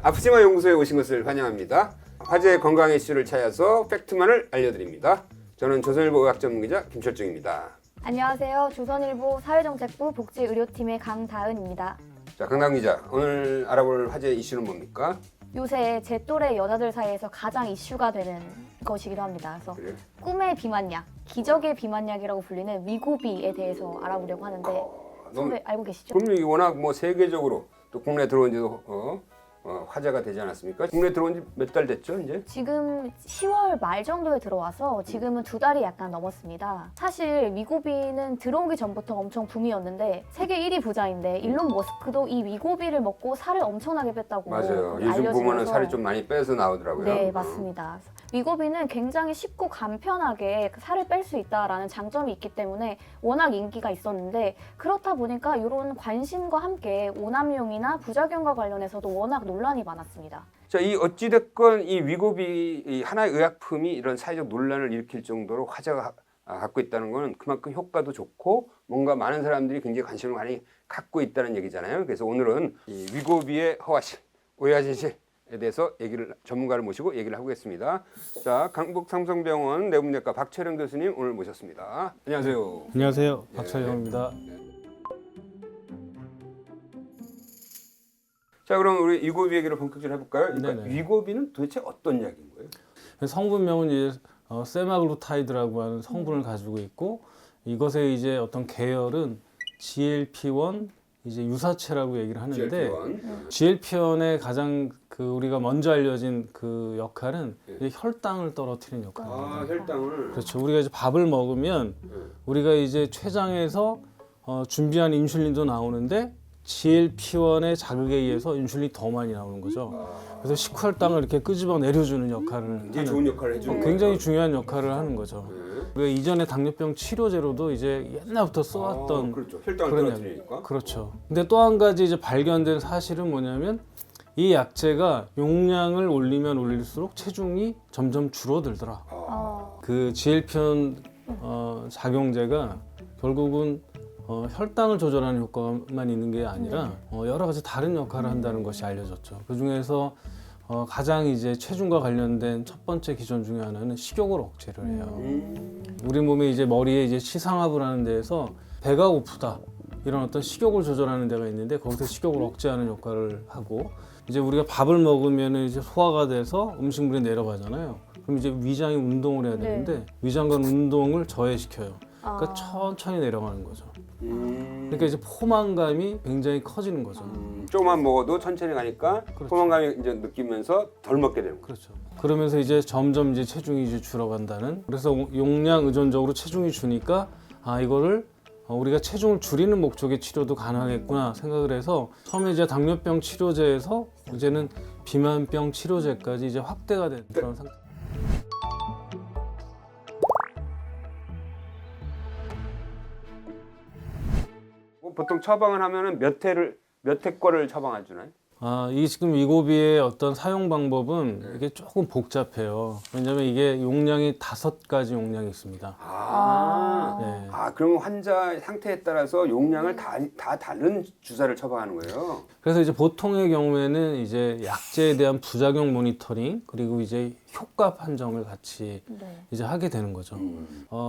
아프지마 연구소에 오신 것을 환영합니다. 화제의 건강 이슈를 찾아서 팩트만을 알려드립니다. 저는 조선일보 의학 전문기자 김철중입니다. 안녕하세요. 조선일보 사회정책부 복지의료팀의 강다은입니다. 자, 강남 기자, 오늘 알아볼 화제 이슈는 뭡니까? 요새 제 또래 여자들 사이에서 가장 이슈가 되는 것이기도 합니다. 그래서 그래요? 꿈의 비만약, 기적의 비만약이라고 불리는 위고비에 대해서 알아보려고 하는데 선배 알고 계시죠? 그럼 이게 워낙 뭐 세계적으로 또 국내 들어온 지도 화제가 되지 않았습니까? 국내 들어온 지 몇 달 됐죠, 이제? 지금 10월 말 정도에 들어와서 지금은 2달이 약간 넘었습니다. 사실 위고비는 들어오기 전부터 엄청 붐이었는데 세계 1위 부자인데 일론 머스크도 이 위고비를 먹고 살을 엄청나게 뺐다고 맞아요. 요즘 보면은 살이 좀 많이 빼서 나오더라고요. 네, 맞습니다. 위고비는 굉장히 쉽고 간편하게 살을 뺄 수 있다라는 장점이 있기 때문에 워낙 인기가 있었는데 그렇다 보니까 이런 관심과 함께 오남용이나 부작용과 관련해서도 워낙 논란이 많았습니다. 자, 이 어찌됐건 이 위고비 이 하나의 의약품이 이런 사회적 논란을 일으킬 정도로 화제가 갖고 있다는 것은 그만큼 효과도 좋고 뭔가 많은 사람들이 굉장히 관심을 많이 갖고 있다는 얘기잖아요. 그래서 오늘은 이 위고비의 허와실, 오해와 진실에 대해서 전문가를 모시고 얘기를 하겠습니다. 자, 강북삼성병원 내분내과 박철영 교수님 오늘 모셨습니다. 안녕하세요. 안녕하세요. 예. 박철영입니다. 자, 그럼 우리 위고비 얘기를 본격적으로 해볼까요? 그러니까 네네. 위고비는 도대체 어떤 약인 거예요? 성분명은 이제 세마글루타이드라고 하는 성분을 가지고 있고 이것의 이제 어떤 계열은 GLP-1 이제 유사체라고 얘기를 하는데 GLP-1의 가장 우리가 먼저 알려진 그 역할은 이제 혈당을 떨어뜨리는 역할입니다. 아, 혈당을. 그렇죠. 우리가 이제 밥을 먹으면 우리가 이제 췌장에서 준비한 인슐린도 나오는데 GLP-1의 자극에 의해서 인슐린이 더 많이 나오는 거죠. 그래서 식혈당을 이렇게 끄집어 내려주는 역할을 굉장히 좋은 역할을 해주는 굉장히 거예요. 중요한 역할을 하는 거죠. 우리가 이전에 당뇨병 치료제로도 이제 옛날부터 써왔던 그렇죠. 혈당을 그런 떨어뜨리니까. 그렇죠. 근데 또 한 가지 이제 발견된 사실은 뭐냐면 이 약제가 용량을 올리면 올릴수록 체중이 점점 줄어들더라. 그 GLP-1 작용제가 결국은 혈당을 조절하는 효과만 있는 게 아니라 여러 가지 다른 역할을 한다는 것이 알려졌죠. 그 중에서 가장 이제 체중과 관련된 첫 번째 기전 중에 하나는 식욕을 억제를 해요. 우리 몸에 이제 머리에 이제 시상압을 하는 데에서 배가 고프다 이런 어떤 식욕을 조절하는 데가 있는데 거기서 식욕을 억제하는 역할을 하고 이제 우리가 밥을 먹으면 이제 소화가 돼서 음식물이 내려가잖아요. 그럼 이제 위장이 운동을 해야 되는데 위장관 운동을 저해시켜요. 그러니까 천천히 내려가는 거죠. 그러니까 이제 포만감이 굉장히 커지는 거죠. 조금만 먹어도 천천히 가니까 그렇죠. 포만감이 이제 느끼면서 덜 먹게 되는 거죠. 그렇죠. 그러면서 이제 점점 이제 체중이 이제 줄어간다는. 그래서 용량 의존적으로 체중이 주니까 이거를 우리가 체중을 줄이는 목적의 치료도 가능하겠구나 생각을 해서 처음에 이제 당뇨병 치료제에서 이제는 비만병 치료제까지 이제 확대가 된 그런 상태. 보통 처방을 하면은 몇 회 거를 처방해 주나요? 이 지금 위고비의 어떤 사용 방법은 이게 조금 복잡해요. 왜냐하면 이게 용량이 5가지 용량이 있습니다. 네. 그러면 환자 상태에 따라서 용량을 다 다른 주사를 처방하는 거예요. 그래서 이제 보통의 경우에는 이제 약제에 대한 부작용 모니터링 그리고 이제 효과 판정을 같이 이제 하게 되는 거죠.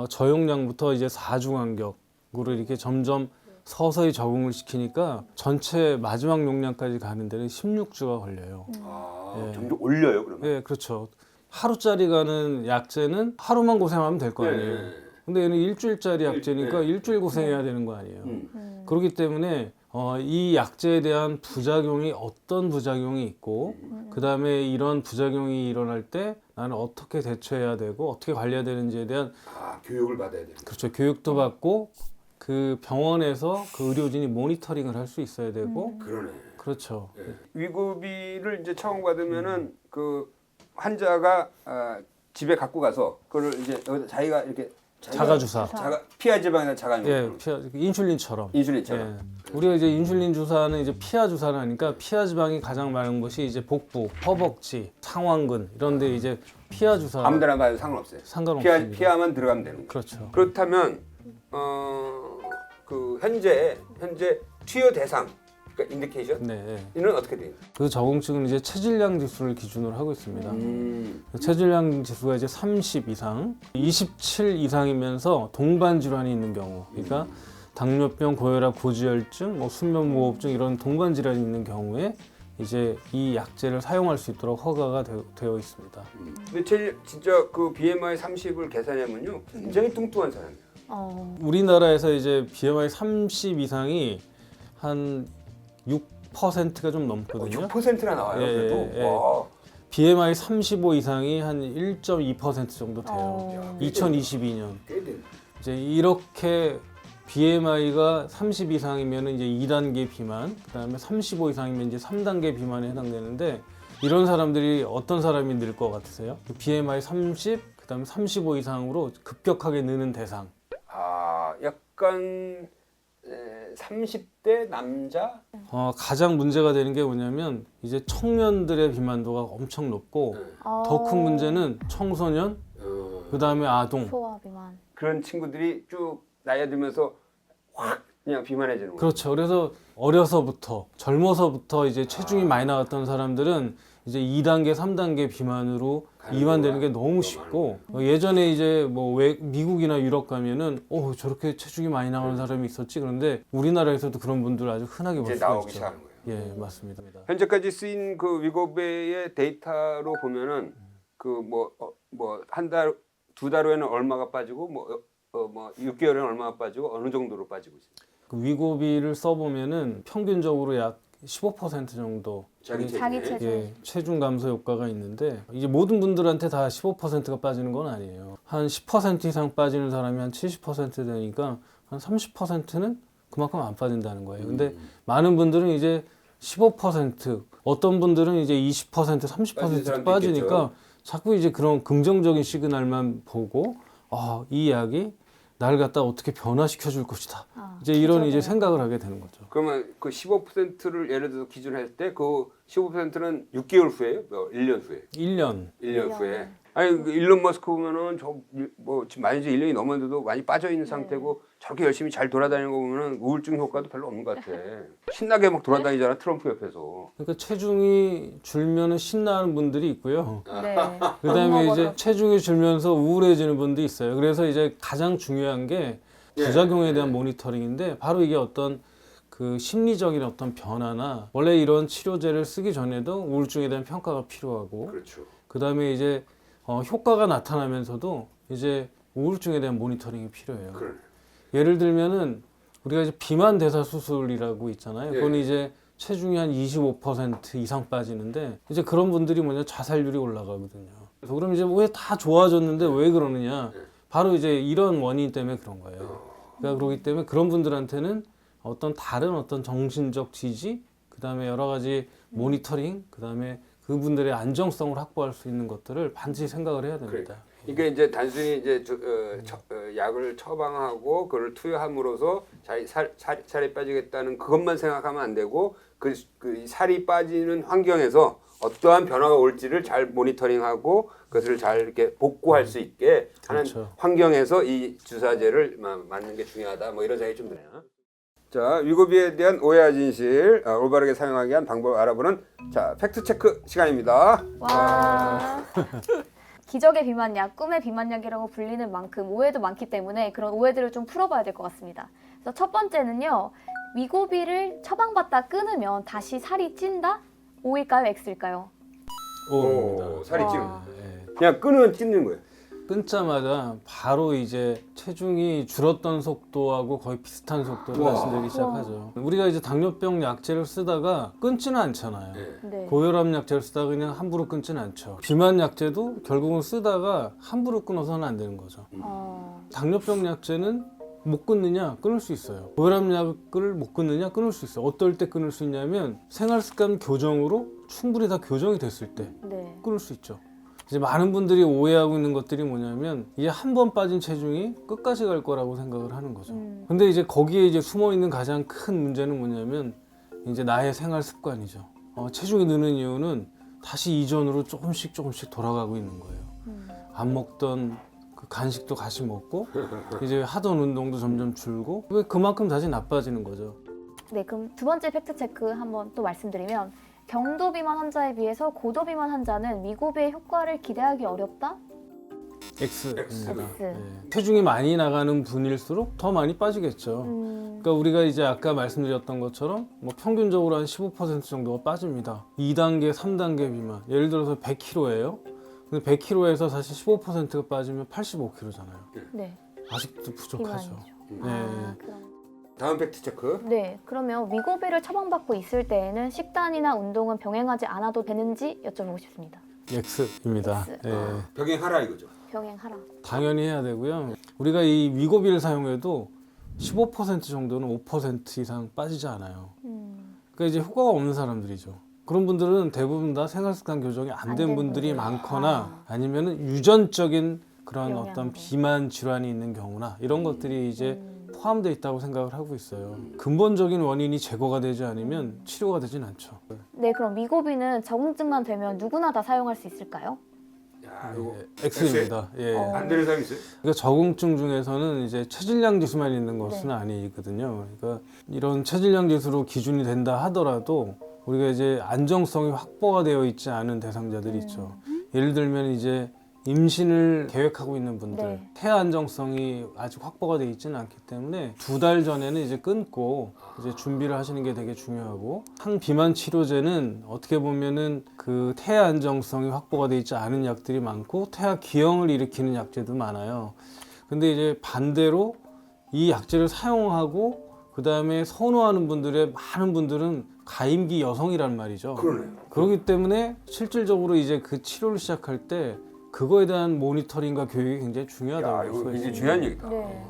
저용량부터 이제 4주 간격으로 이렇게 점점 서서히 적응을 시키니까 전체 마지막 용량까지 가는 데는 16주가 걸려요. 점점 올려요, 그러면? 네, 그렇죠. 하루짜리 가는 약제는 하루만 고생하면 될 거 아니에요. 근데 얘는 일주일짜리 약제니까 일주일 고생해야 되는 거 아니에요. 그렇기 때문에 이 약제에 대한 부작용이 어떤 부작용이 있고 그 다음에 이런 부작용이 일어날 때 나는 어떻게 대처해야 되고 어떻게 관리해야 되는지에 대한 교육을 받아야 돼요. 그렇죠. 교육도 받고 그 병원에서 그 의료진이 모니터링을 할 수 있어야 되고 그러네. 그렇죠. 위고비를 이제 처방받으면은 그 환자가 집에 갖고 가서 그걸 이제 자기가 이렇게 자가주사. 피하 지방이나 자가용. 예, 인슐린처럼. 인슐린처럼. 예. 우리가 이제 인슐린 주사는 이제 피하 주사를 하니까 피하 지방이 가장 많은 곳이 이제 복부, 허벅지, 상완근 이런 데 이제 피하 주사. 아무데나 가도 상관없어요. 상관없습니다. 피하만 들어가면 되는 거예요. 그렇죠. 그렇다면 그 현재 투여 대상 그러니까 인디케이션? 네. 이는 어떻게 돼요? 그 적응증은 이제 체질량 지수를 기준으로 하고 있습니다. 체질량 지수가 이제 30 이상, 27 이상이면서 동반 질환이 있는 경우, 그러니까 당뇨병, 고혈압, 고지혈증, 뭐 수면무호흡증 이런 동반 질환이 있는 경우에 이제 이 약제를 사용할 수 있도록 허가가 되어 있습니다. 근데 제일 진짜 그 BMI 30을 계산하면요, 굉장히 뚱뚱한 사람이에요. 우리나라에서 이제 BMI 30 이상이 한 6%가 좀 넘거든요. 6%나 나와요. 예, 그래도. 예. 와. BMI 35 이상이 한 1.2% 정도 돼요. 2022년. 꽤 되네. 이제 이렇게 BMI가 30 이상이면 이제 2단계 비만, 그다음에 35 이상이면 이제 3단계 비만에 해당되는데 이런 사람들이 어떤 사람이 늘 것 같으세요? BMI 30, 그다음에 35 이상으로 급격하게 느는 대상. 아, 약간 30대 남자? 가장 문제가 되는 게 뭐냐면 이제 청년들의 비만도가 엄청 높고 더 큰 문제는 청소년, 그다음에 아동. 소아 비만. 그런 친구들이 쭉 나이 들면서 확 그냥 비만해지는 거예요. 그렇죠. 그래서 어려서부터 젊어서부터 이제 체중이 많이 나왔던 사람들은 이제 2단계, 3단계 비만으로 이완되는 게 너무 쉽고 예전에 이제 뭐 미국이나 유럽 가면은 저렇게 체중이 많이 나가는 사람이 있었지. 그런데 우리나라에서도 그런 분들 아주 흔하게 볼 이제 수가 나오기 있죠. 시작하는 거예요. 예, 맞습니다. 현재까지 쓰인 그 위고베의 데이터로 보면은 그 뭐 한 달, 두 달 후에는 얼마가 빠지고 뭐 6개월에는 얼마가 빠지고 어느 정도로 빠지고 있어요. 그 위고비를 써보면은 평균적으로 약 15% 정도 자기 자기 체중에. 체중. 예, 체중 감소 효과가 있는데 이제 모든 분들한테 다 15%가 빠지는 건 아니에요. 한 10% 이상 빠지는 사람이 한 70% 되니까 한 30%는 그만큼 안 빠진다는 거예요. 근데 많은 분들은 이제 15%, 어떤 분들은 이제 20%, 빠지는 30% 사람도 빠지니까 있겠죠. 자꾸 이제 그런 긍정적인 시그널만 보고 이 약이 나를 갖다 어떻게 변화시켜 줄 것이다. 이제 이런 이제 생각을 하게 되는 거죠. 그러면 그 15%를 예를 들어서 기준할 때 그 15%는 6개월 후에요? 1년 후에? 1년. 1년 후에. 아니 그 일론 머스크 보면은 지금 많이 이제 1년이 넘었는데도 많이 빠져 있는 상태고 저렇게 열심히 잘 돌아다니는 거 보면은 우울증 효과도 별로 없는 것 같아. 신나게 막 돌아다니잖아, 트럼프 옆에서. 그러니까 체중이 줄면은 신나는 분들이 있고요. 네. 그다음에 이제 먹어도. 체중이 줄면서 우울해지는 분도 있어요. 그래서 이제 가장 중요한 게 부작용에 대한 모니터링인데 바로 이게 어떤 그 심리적인 어떤 변화나 원래 이런 치료제를 쓰기 전에도 우울증에 대한 평가가 필요하고 그렇죠. 그다음에 이제 효과가 나타나면서도 이제 우울증에 대한 모니터링이 필요해요. 그래. 예를 들면은 우리가 이제 비만 대사 수술이라고 있잖아요. 예. 그건 이제 체중이 한 25% 이상 빠지는데 이제 그런 분들이 뭐냐 자살률이 올라가거든요. 그래서 그럼 이제 왜 다 좋아졌는데 왜 그러느냐? 바로 이제 이런 원인 때문에 그런 거예요. 그러니까 그렇기 때문에 그런 분들한테는 어떤 다른 어떤 정신적 지지, 그다음에 여러 가지 모니터링, 그다음에 그분들의 안정성을 확보할 수 있는 것들을 반드시 생각을 해야 됩니다. 그러니까 이제 단순히 이제 약을 처방하고 그걸 투여함으로써 살이 빠지겠다는 그것만 생각하면 안 되고 그 살이 빠지는 환경에서 어떠한 변화가 올지를 잘 모니터링하고 그것을 잘 이렇게 복구할 수 있게 하는 그렇죠. 환경에서 이 주사제를 맞는 게 중요하다. 뭐 이런 생각이 좀 드네요. 자, 위고비에 대한 오해와 진실 올바르게 사용하기 위한 방법을 알아보는 팩트 체크 시간입니다. 와. 기적의 비만약, 꿈의 비만약이라고 불리는 만큼 오해도 많기 때문에 그런 오해들을 좀 풀어봐야 될 것 같습니다. 그래서 첫 번째는요. 위고비를 처방받다 끊으면 다시 살이 찐다? O일까요? X일까요? O입니다. 살이 찌는. 와. 그냥 끊으면 찢는 거예요. 끊자마자 바로 이제 체중이 줄었던 속도하고 거의 비슷한 속도로 말씀드리기 시작하죠. 우리가 이제 당뇨병 약제를 쓰다가 끊지는 않잖아요. 네. 고혈압 약제를 쓰다가 그냥 함부로 끊지는 않죠. 비만 약제도 결국은 쓰다가 함부로 끊어서는 안 되는 거죠. 당뇨병 약제는 못 끊느냐? 끊을 수 있어요. 고혈압 약을 못 끊느냐? 끊을 수 있어요. 어떨 때 끊을 수 있냐면 생활습관 교정으로 충분히 다 교정이 됐을 때 네. 끊을 수 있죠. 이제 많은 분들이 오해하고 있는 것들이 뭐냐면 이게 한 번 빠진 체중이 끝까지 갈 거라고 생각을 하는 거죠. 근데 이제 거기에 이제 숨어 있는 가장 큰 문제는 뭐냐면 이제 나의 생활 습관이죠. 체중이 느는 이유는 다시 이전으로 조금씩 돌아가고 있는 거예요. 안 먹던 그 간식도 다시 먹고 이제 하던 운동도 점점 줄고 왜 그만큼 다시 나빠지는 거죠. 네, 그럼 두 번째 팩트 체크 한번 또 말씀드리면 경도 비만 환자에 비해서 고도 비만 환자는 위고비의 효과를 기대하기 어렵다? X입니다. X. 예. 체중이 많이 나가는 분일수록 더 많이 빠지겠죠. 그러니까 우리가 이제 아까 말씀드렸던 것처럼 뭐 평균적으로 한 15% 정도가 빠집니다. 2단계, 3단계 비만. 예를 들어서 100kg예요. 근데 100kg에서 사실 15%가 빠지면 85kg잖아요. 네, 아직도 부족하죠. 비만이죠. 네. 아, 그럼. 다음 팩트 체크. 네, 그러면 위고비를 처방받고 있을 때에는 식단이나 운동은 병행하지 않아도 되는지 여쭤보고 싶습니다. X입니다. X. 예. 병행하라 이거죠. 병행하라. 당연히 해야 되고요. 우리가 이 위고비를 사용해도 15% 정도는 5% 이상 빠지지 않아요. 그러니까 이제 효과가 없는 사람들이죠. 그런 분들은 대부분 다 생활습관 교정이 안 된 된 분들이 분들. 많거나 아니면은 유전적인 그런 영양으로. 어떤 비만 질환이 있는 경우나 이런 것들이 이제 포함되어 있다고 생각을 하고 있어요. 근본적인 원인이 제거가 되지 않으면 치료가 되진 않죠. 네, 그럼 위고비는 적응증만 되면 누구나 다 사용할 수 있을까요? 야, 이거 X입니다. 예. 안 되는 사람 있어요? 그러니까 적응증 중에서는 이제 체질량 지수만 있는 것은 네. 아니거든요. 그러니까 이런 체질량 지수로 기준이 된다 하더라도 우리가 이제 안정성이 확보가 되어 있지 않은 대상자들이 있죠. 예를 들면 이제 임신을 계획하고 있는 분들, 네. 태아 안정성이 아직 확보가 되어 있지는 않기 때문에 2달 전에는 이제 끊고 이제 준비를 하시는 게 되게 중요하고, 항비만 치료제는 어떻게 보면은 그 태아 안정성이 확보가 되어 있지 않은 약들이 많고 태아 기형을 일으키는 약제도 많아요. 근데 이제 반대로 이 약제를 사용하고 그 다음에 선호하는 분들의 많은 분들은 가임기 여성이란 말이죠. 그러네요. 그렇기 때문에 실질적으로 이제 그 치료를 시작할 때 그거에 대한 모니터링과 교육이 굉장히 중요하다고 야, 볼 이거 수가 굉장히 있습니다. 중요한 얘기다. 네.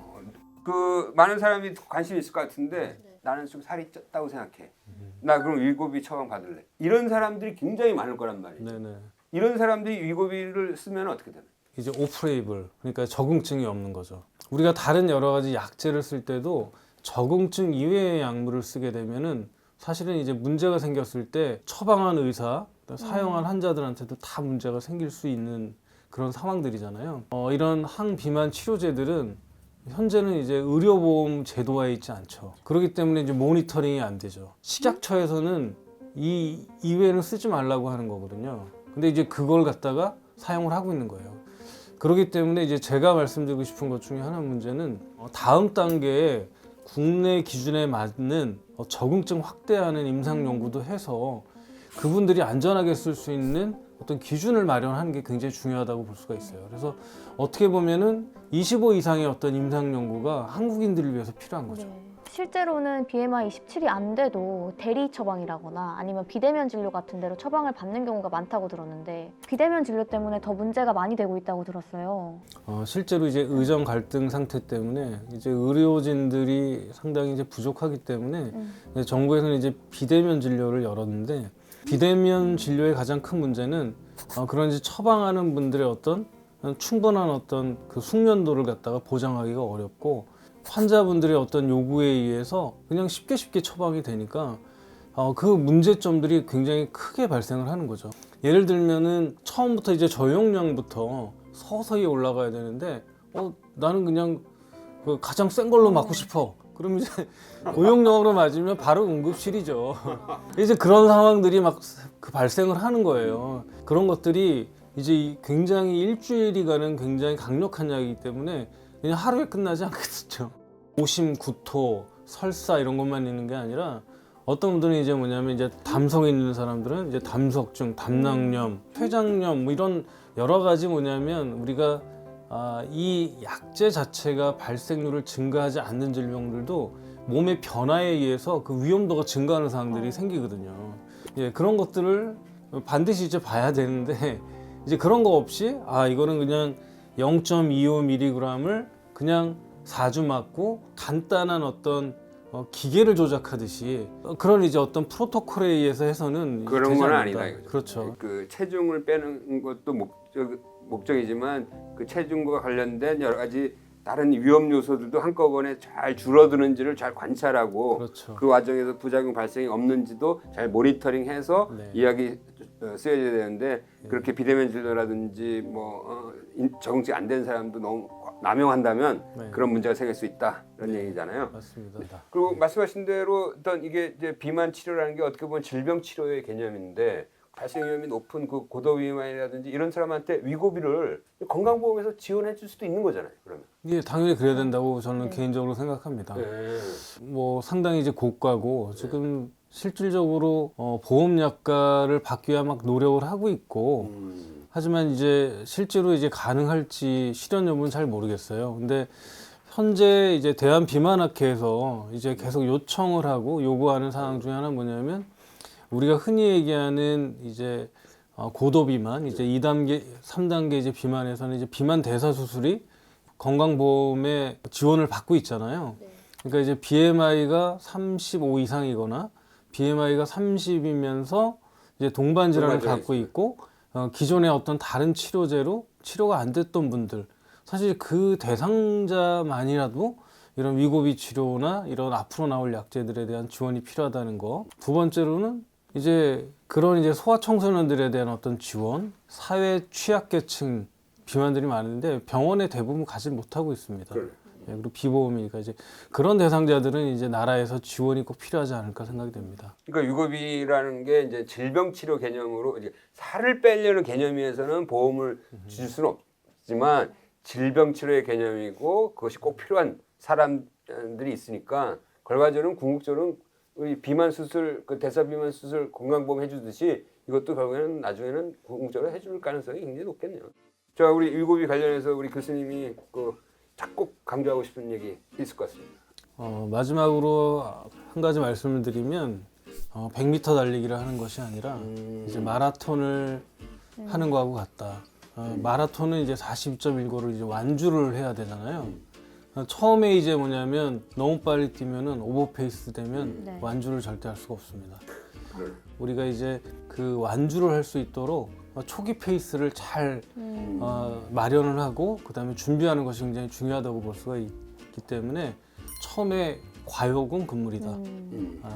그 많은 사람이 관심이 있을 것 같은데 나는 좀 살이 쪘다고 생각해. 나 그럼 위고비 처방 받을래. 이런 사람들이 굉장히 많을 거란 말이에요. 네네. 이런 사람들이 위고비를 쓰면 어떻게 되나요? 이제 오프레이블, 그러니까 적응증이 없는 거죠. 우리가 다른 여러 가지 약제를 쓸 때도 적응증 이외의 약물을 쓰게 되면은 사실은 이제 문제가 생겼을 때 처방한 의사, 사용한 환자들한테도 다 문제가 생길 수 있는 그런 상황들이잖아요. 이런 항비만 치료제들은 현재는 이제 의료보험 제도화에 있지 않죠. 그렇기 때문에 이제 모니터링이 안 되죠. 식약처에서는 이 이외에는 쓰지 말라고 하는 거거든요. 근데 이제 그걸 갖다가 사용을 하고 있는 거예요. 그렇기 때문에 이제 제가 말씀드리고 싶은 것 중에 하나 문제는 다음 단계에 국내 기준에 맞는 적응증 확대하는 임상 연구도 해서 그분들이 안전하게 쓸 수 있는 어떤 기준을 마련하는 게 굉장히 중요하다고 볼 수가 있어요. 그래서 어떻게 보면은 25 이상의 어떤 임상 연구가 한국인들을 위해서 필요한 거죠. 네. 실제로는 BMI 27이 안 돼도 대리 처방이라거나 아니면 비대면 진료 같은 데로 처방을 받는 경우가 많다고 들었는데 비대면 진료 때문에 더 문제가 많이 되고 있다고 들었어요. 실제로 이제 의정 갈등 상태 때문에 이제 의료진들이 상당히 이제 부족하기 때문에 이제 정부에서는 이제 비대면 진료를 열었는데 비대면 진료의 가장 큰 문제는 그런 이제 처방하는 분들의 어떤 충분한 어떤 그 숙련도를 갖다가 보장하기가 어렵고 환자분들의 어떤 요구에 의해서 그냥 쉽게 처방이 되니까 그 문제점들이 굉장히 크게 발생을 하는 거죠. 예를 들면은 처음부터 이제 저용량부터 서서히 올라가야 되는데 나는 그냥 그 가장 센 걸로 맞고 싶어. 그럼 이제 고용량으로 맞으면 바로 응급실이죠. 이제 그런 상황들이 막 그 발생을 하는 거예요. 그런 것들이 이제 굉장히 일주일이 가는 굉장히 강력한 약이기 때문에 그냥 하루에 끝나지 않겠죠. 오심, 구토, 설사 이런 것만 있는 게 아니라 어떤 분들은 이제 뭐냐면 이제 담성에 있는 사람들은 이제 담석증, 담낭염, 췌장염 뭐 이런 여러 가지 뭐냐면 우리가 이 약제 자체가 발생률을 증가하지 않는 질병들도 몸의 변화에 의해서 그 위험도가 증가하는 상황들이 생기거든요. 예, 그런 것들을 반드시 이제 봐야 되는데 이제 그런 거 없이 이거는 그냥 0.25mg을 그냥 4주 맞고 간단한 어떤 기계를 조작하듯이 그런 이제 어떤 프로토콜에 의해서 해서는 그런 되지 건 않는다. 아니다 이거죠. 그렇죠. 그 체중을 빼는 것도 목적이지만 그 체중과 관련된 여러 가지 다른 위험 요소들도 한꺼번에 잘 줄어드는지를 잘 관찰하고 그렇죠. 그 과정에서 부작용 발생이 없는지도 잘 모니터링해서 네. 이 약이 쓰여져야 되는데 그렇게 비대면 진료라든지 적응증 안 된 사람도 너무 남용한다면 네. 그런 문제가 생길 수 있다 이런 얘기잖아요. 맞습니다. 그리고 말씀하신 대로 어떤 이게 이제 비만 치료라는 게 어떻게 보면 질병 치료의 개념인데 발생 위험이 높은 그 고도 비만이라든지 이런 사람한테 위고비를 건강보험에서 지원해 줄 수도 있는 거잖아요. 그러면. 이게 당연히 그래야 된다고 저는 네. 개인적으로 생각합니다. 네. 뭐 상당히 이제 고가고 지금 실질적으로 보험약가를 받기 위해 막 노력을 하고 있고 하지만 이제 실제로 이제 가능할지 실현 여부는 잘 모르겠어요. 근데 현재 이제 대한비만학회에서 이제 계속 요청을 하고 요구하는 사항 중에 하나는 뭐냐면 우리가 흔히 얘기하는 이제 고도비만 이제 2단계, 3단계 이제 비만에서는 이제 비만 대사 수술이 건강보험에 지원을 받고 있잖아요. 그러니까 이제 BMI가 35 이상이거나 BMI가 30이면서 이제 동반 질환을 갖고 있고 기존의 어떤 다른 치료제로 치료가 안 됐던 분들 사실 그 대상자만이라도 이런 위고비 치료나 이런 앞으로 나올 약제들에 대한 지원이 필요하다는 거. 두 번째로는 이제 그런 이제 소아청소년들에 대한 어떤 지원, 사회 취약계층 비만들이 많은데 병원에 대부분 가지 못하고 있습니다. 그래. 예, 그리고 비보험이니까 이제 그런 대상자들은 이제 나라에서 지원이 꼭 필요하지 않을까 생각이 됩니다. 그러니까 위고비라는 게 이제 질병 치료 개념으로 이제 살을 빼려는 개념에서는 보험을 줄 수는 없지만 질병 치료의 개념이고 그것이 꼭 필요한 사람들이 있으니까 결과적으로는 궁극적으로는 우리 비만 수술, 그 대사 비만 수술 건강보험 해주듯이 이것도 결국에는 나중에는 궁극적으로 해줄 가능성이 굉장히 높겠네요. 자, 우리 위고비 관련해서 우리 교수님이 꼭 강조하고 싶은 얘기 있을 것 같습니다. 마지막으로 한 가지 말씀을 드리면 100m 달리기를 하는 것이 아니라 이제 마라톤을 하는 거하고 같다. 마라톤은 이제 42.195를 이제 완주를 해야 되잖아요. 처음에 이제 뭐냐면 너무 빨리 뛰면은 오버페이스 되면 네. 완주를 절대 할 수가 없습니다. 네. 우리가 이제 그 완주를 할 수 있도록 초기 페이스를 잘 마련을 하고 그다음에 준비하는 것이 굉장히 중요하다고 볼 수가 있기 때문에 처음에 과욕은 금물이다.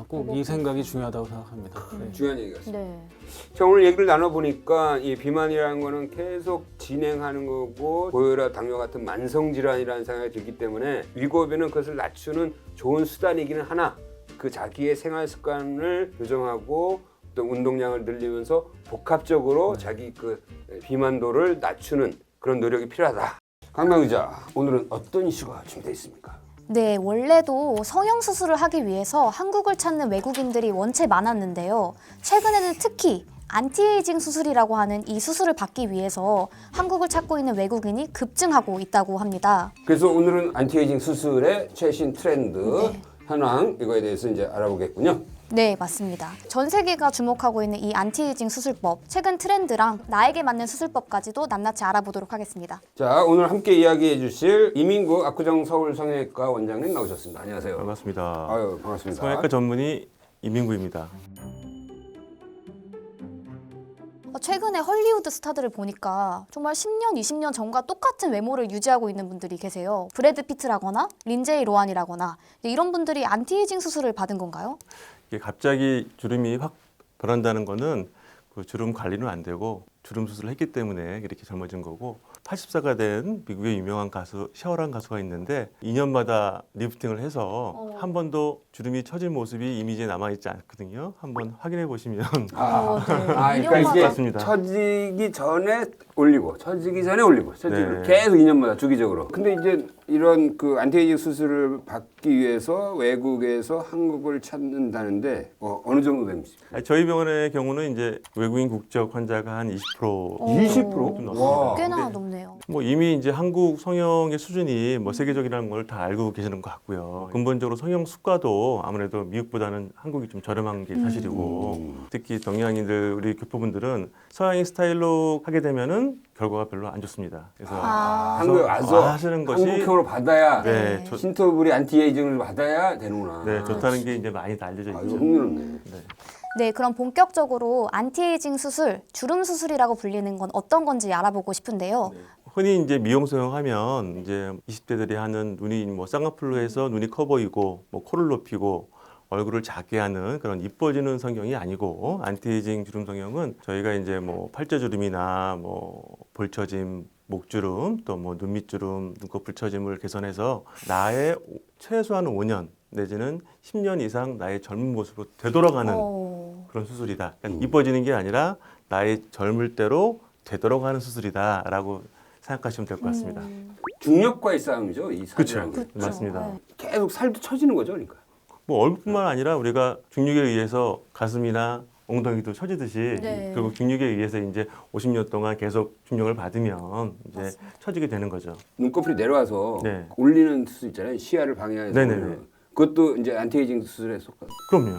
꼭 이 생각이 중요하다고 생각합니다. 네. 중요한 얘기 같습니다. 네. 자, 오늘 얘기를 나눠보니까 이 비만이라는 거는 계속 진행하는 거고 고혈압, 당뇨 같은 만성질환이라는 생각이 들기 때문에 위고비는 그것을 낮추는 좋은 수단이기는 하나 그 자기의 생활 습관을 교정하고 또 운동량을 늘리면서 복합적으로 자기 그 비만도를 낮추는 그런 노력이 필요하다. 강명 기자, 오늘은 어떤 이슈가 준비되어 있습니까? 네, 원래도 성형수술을 하기 위해서 한국을 찾는 외국인들이 원체 많았는데요. 최근에는 특히 안티에이징 수술이라고 하는 이 수술을 받기 위해서 한국을 찾고 있는 외국인이 급증하고 있다고 합니다. 그래서 오늘은 안티에이징 수술의 최신 트렌드, 네. 현황 이거에 대해서 이제 알아보겠군요. 네, 맞습니다. 전 세계가 주목하고 있는 이 안티에이징 수술법, 최근 트렌드랑 나에게 맞는 수술법까지도 낱낱이 알아보도록 하겠습니다. 자, 오늘 함께 이야기해 주실 이민국 압구정 서울성형외과 원장님 나오셨습니다. 안녕하세요. 반갑습니다. 아유, 반갑습니다. 성형외과 전문의 이민구입니다. 최근에 헐리우드 스타들을 보니까 정말 10년, 20년 전과 똑같은 외모를 유지하고 있는 분들이 계세요. 브래드 피트라거나 린제이 로안이라거나 이런 분들이 안티에이징 수술을 받은 건가요? 이게 갑자기 주름이 확 변한다는 거는 그 주름 관리는 안 되고 주름 수술을 했기 때문에 이렇게 젊어진 거고 80세가 된 미국의 유명한 가수 샤오란 가수가 있는데 2년마다 리프팅을 해서 한 번도 주름이 처진 모습이 이미지에 남아있지 않거든요. 한번 확인해 보시면 그러니까 이게 맞습니다. 처지기 전에 올리고, 처지기 전에 올리고, 처지를 네. 계속 2년마다 주기적으로. 근데 이제 이런 그 안티에이징 수술을 받기 위해서 외국에서 한국을 찾는다는데 어느 정도 됩니까? 저희 병원의 경우는 이제 외국인 국적 환자가 한 20% 20%? 좀 와. 넘습니다. 꽤나 높네요. 뭐 이미 이제 한국 성형의 수준이 뭐 세계적이라는 걸 다 알고 계시는 것 같고요. 근본적으로 성형 수가도 아무래도 미국보다는 한국이 좀 저렴한 게 사실이고 특히 동양인들 우리 교포분들은 서양인 스타일로 하게 되면은 결과가 별로 안 좋습니다. 그래서 한국에 와서 하시는 것이 한국형으로 받아야 네, 신토불이 안티에이징을 받아야 되는구나. 네, 좋다는 게 이제 많이 다 알려져 아, 있죠. 이거 흥미롭네. 네, 그럼 본격적으로 안티에이징 수술, 주름 수술이라고 불리는 건 어떤 건지 알아보고 싶은데요. 흔히 이제 미용 성형하면 이제 20대들이 하는 눈이 뭐 쌍꺼풀로 해서 눈이 커 보이고 뭐 코를 높이고 얼굴을 작게 하는 그런 이뻐지는 성형이 아니고 안티에이징 주름 성형은 저희가 이제 뭐 팔자주름이나 뭐 볼처짐, 목주름, 또 뭐 눈밑주름, 눈꺼풀 처짐을 개선해서 나의 최소한 5년 내지는 10년 이상 나의 젊은 모습으로 되돌아가는 그런 수술이다. 그러니까 이뻐지는 게 아니라 나의 젊을 때로 되돌아가는 수술이다라고 생각하시면 될 것 같습니다. 중력과의 싸움이죠. 이 살이라는 게. 그쵸. 맞습니다. 네. 계속 살도 처지는 거죠, 그러니까. 뭐 얼굴뿐만 아니라 우리가 중력에 의해서 가슴이나 엉덩이도 처지듯이 네. 결국 중력에 의해서 이제 50년 동안 계속 중력을 받으면 이제 맞습니다. 처지게 되는 거죠. 눈꺼풀이 내려와서 네. 올리는 수술 있잖아요. 시야를 방해해서. 네네네. 올리는. 그것도 이제 안티에이징 수술에 속하. 그럼요.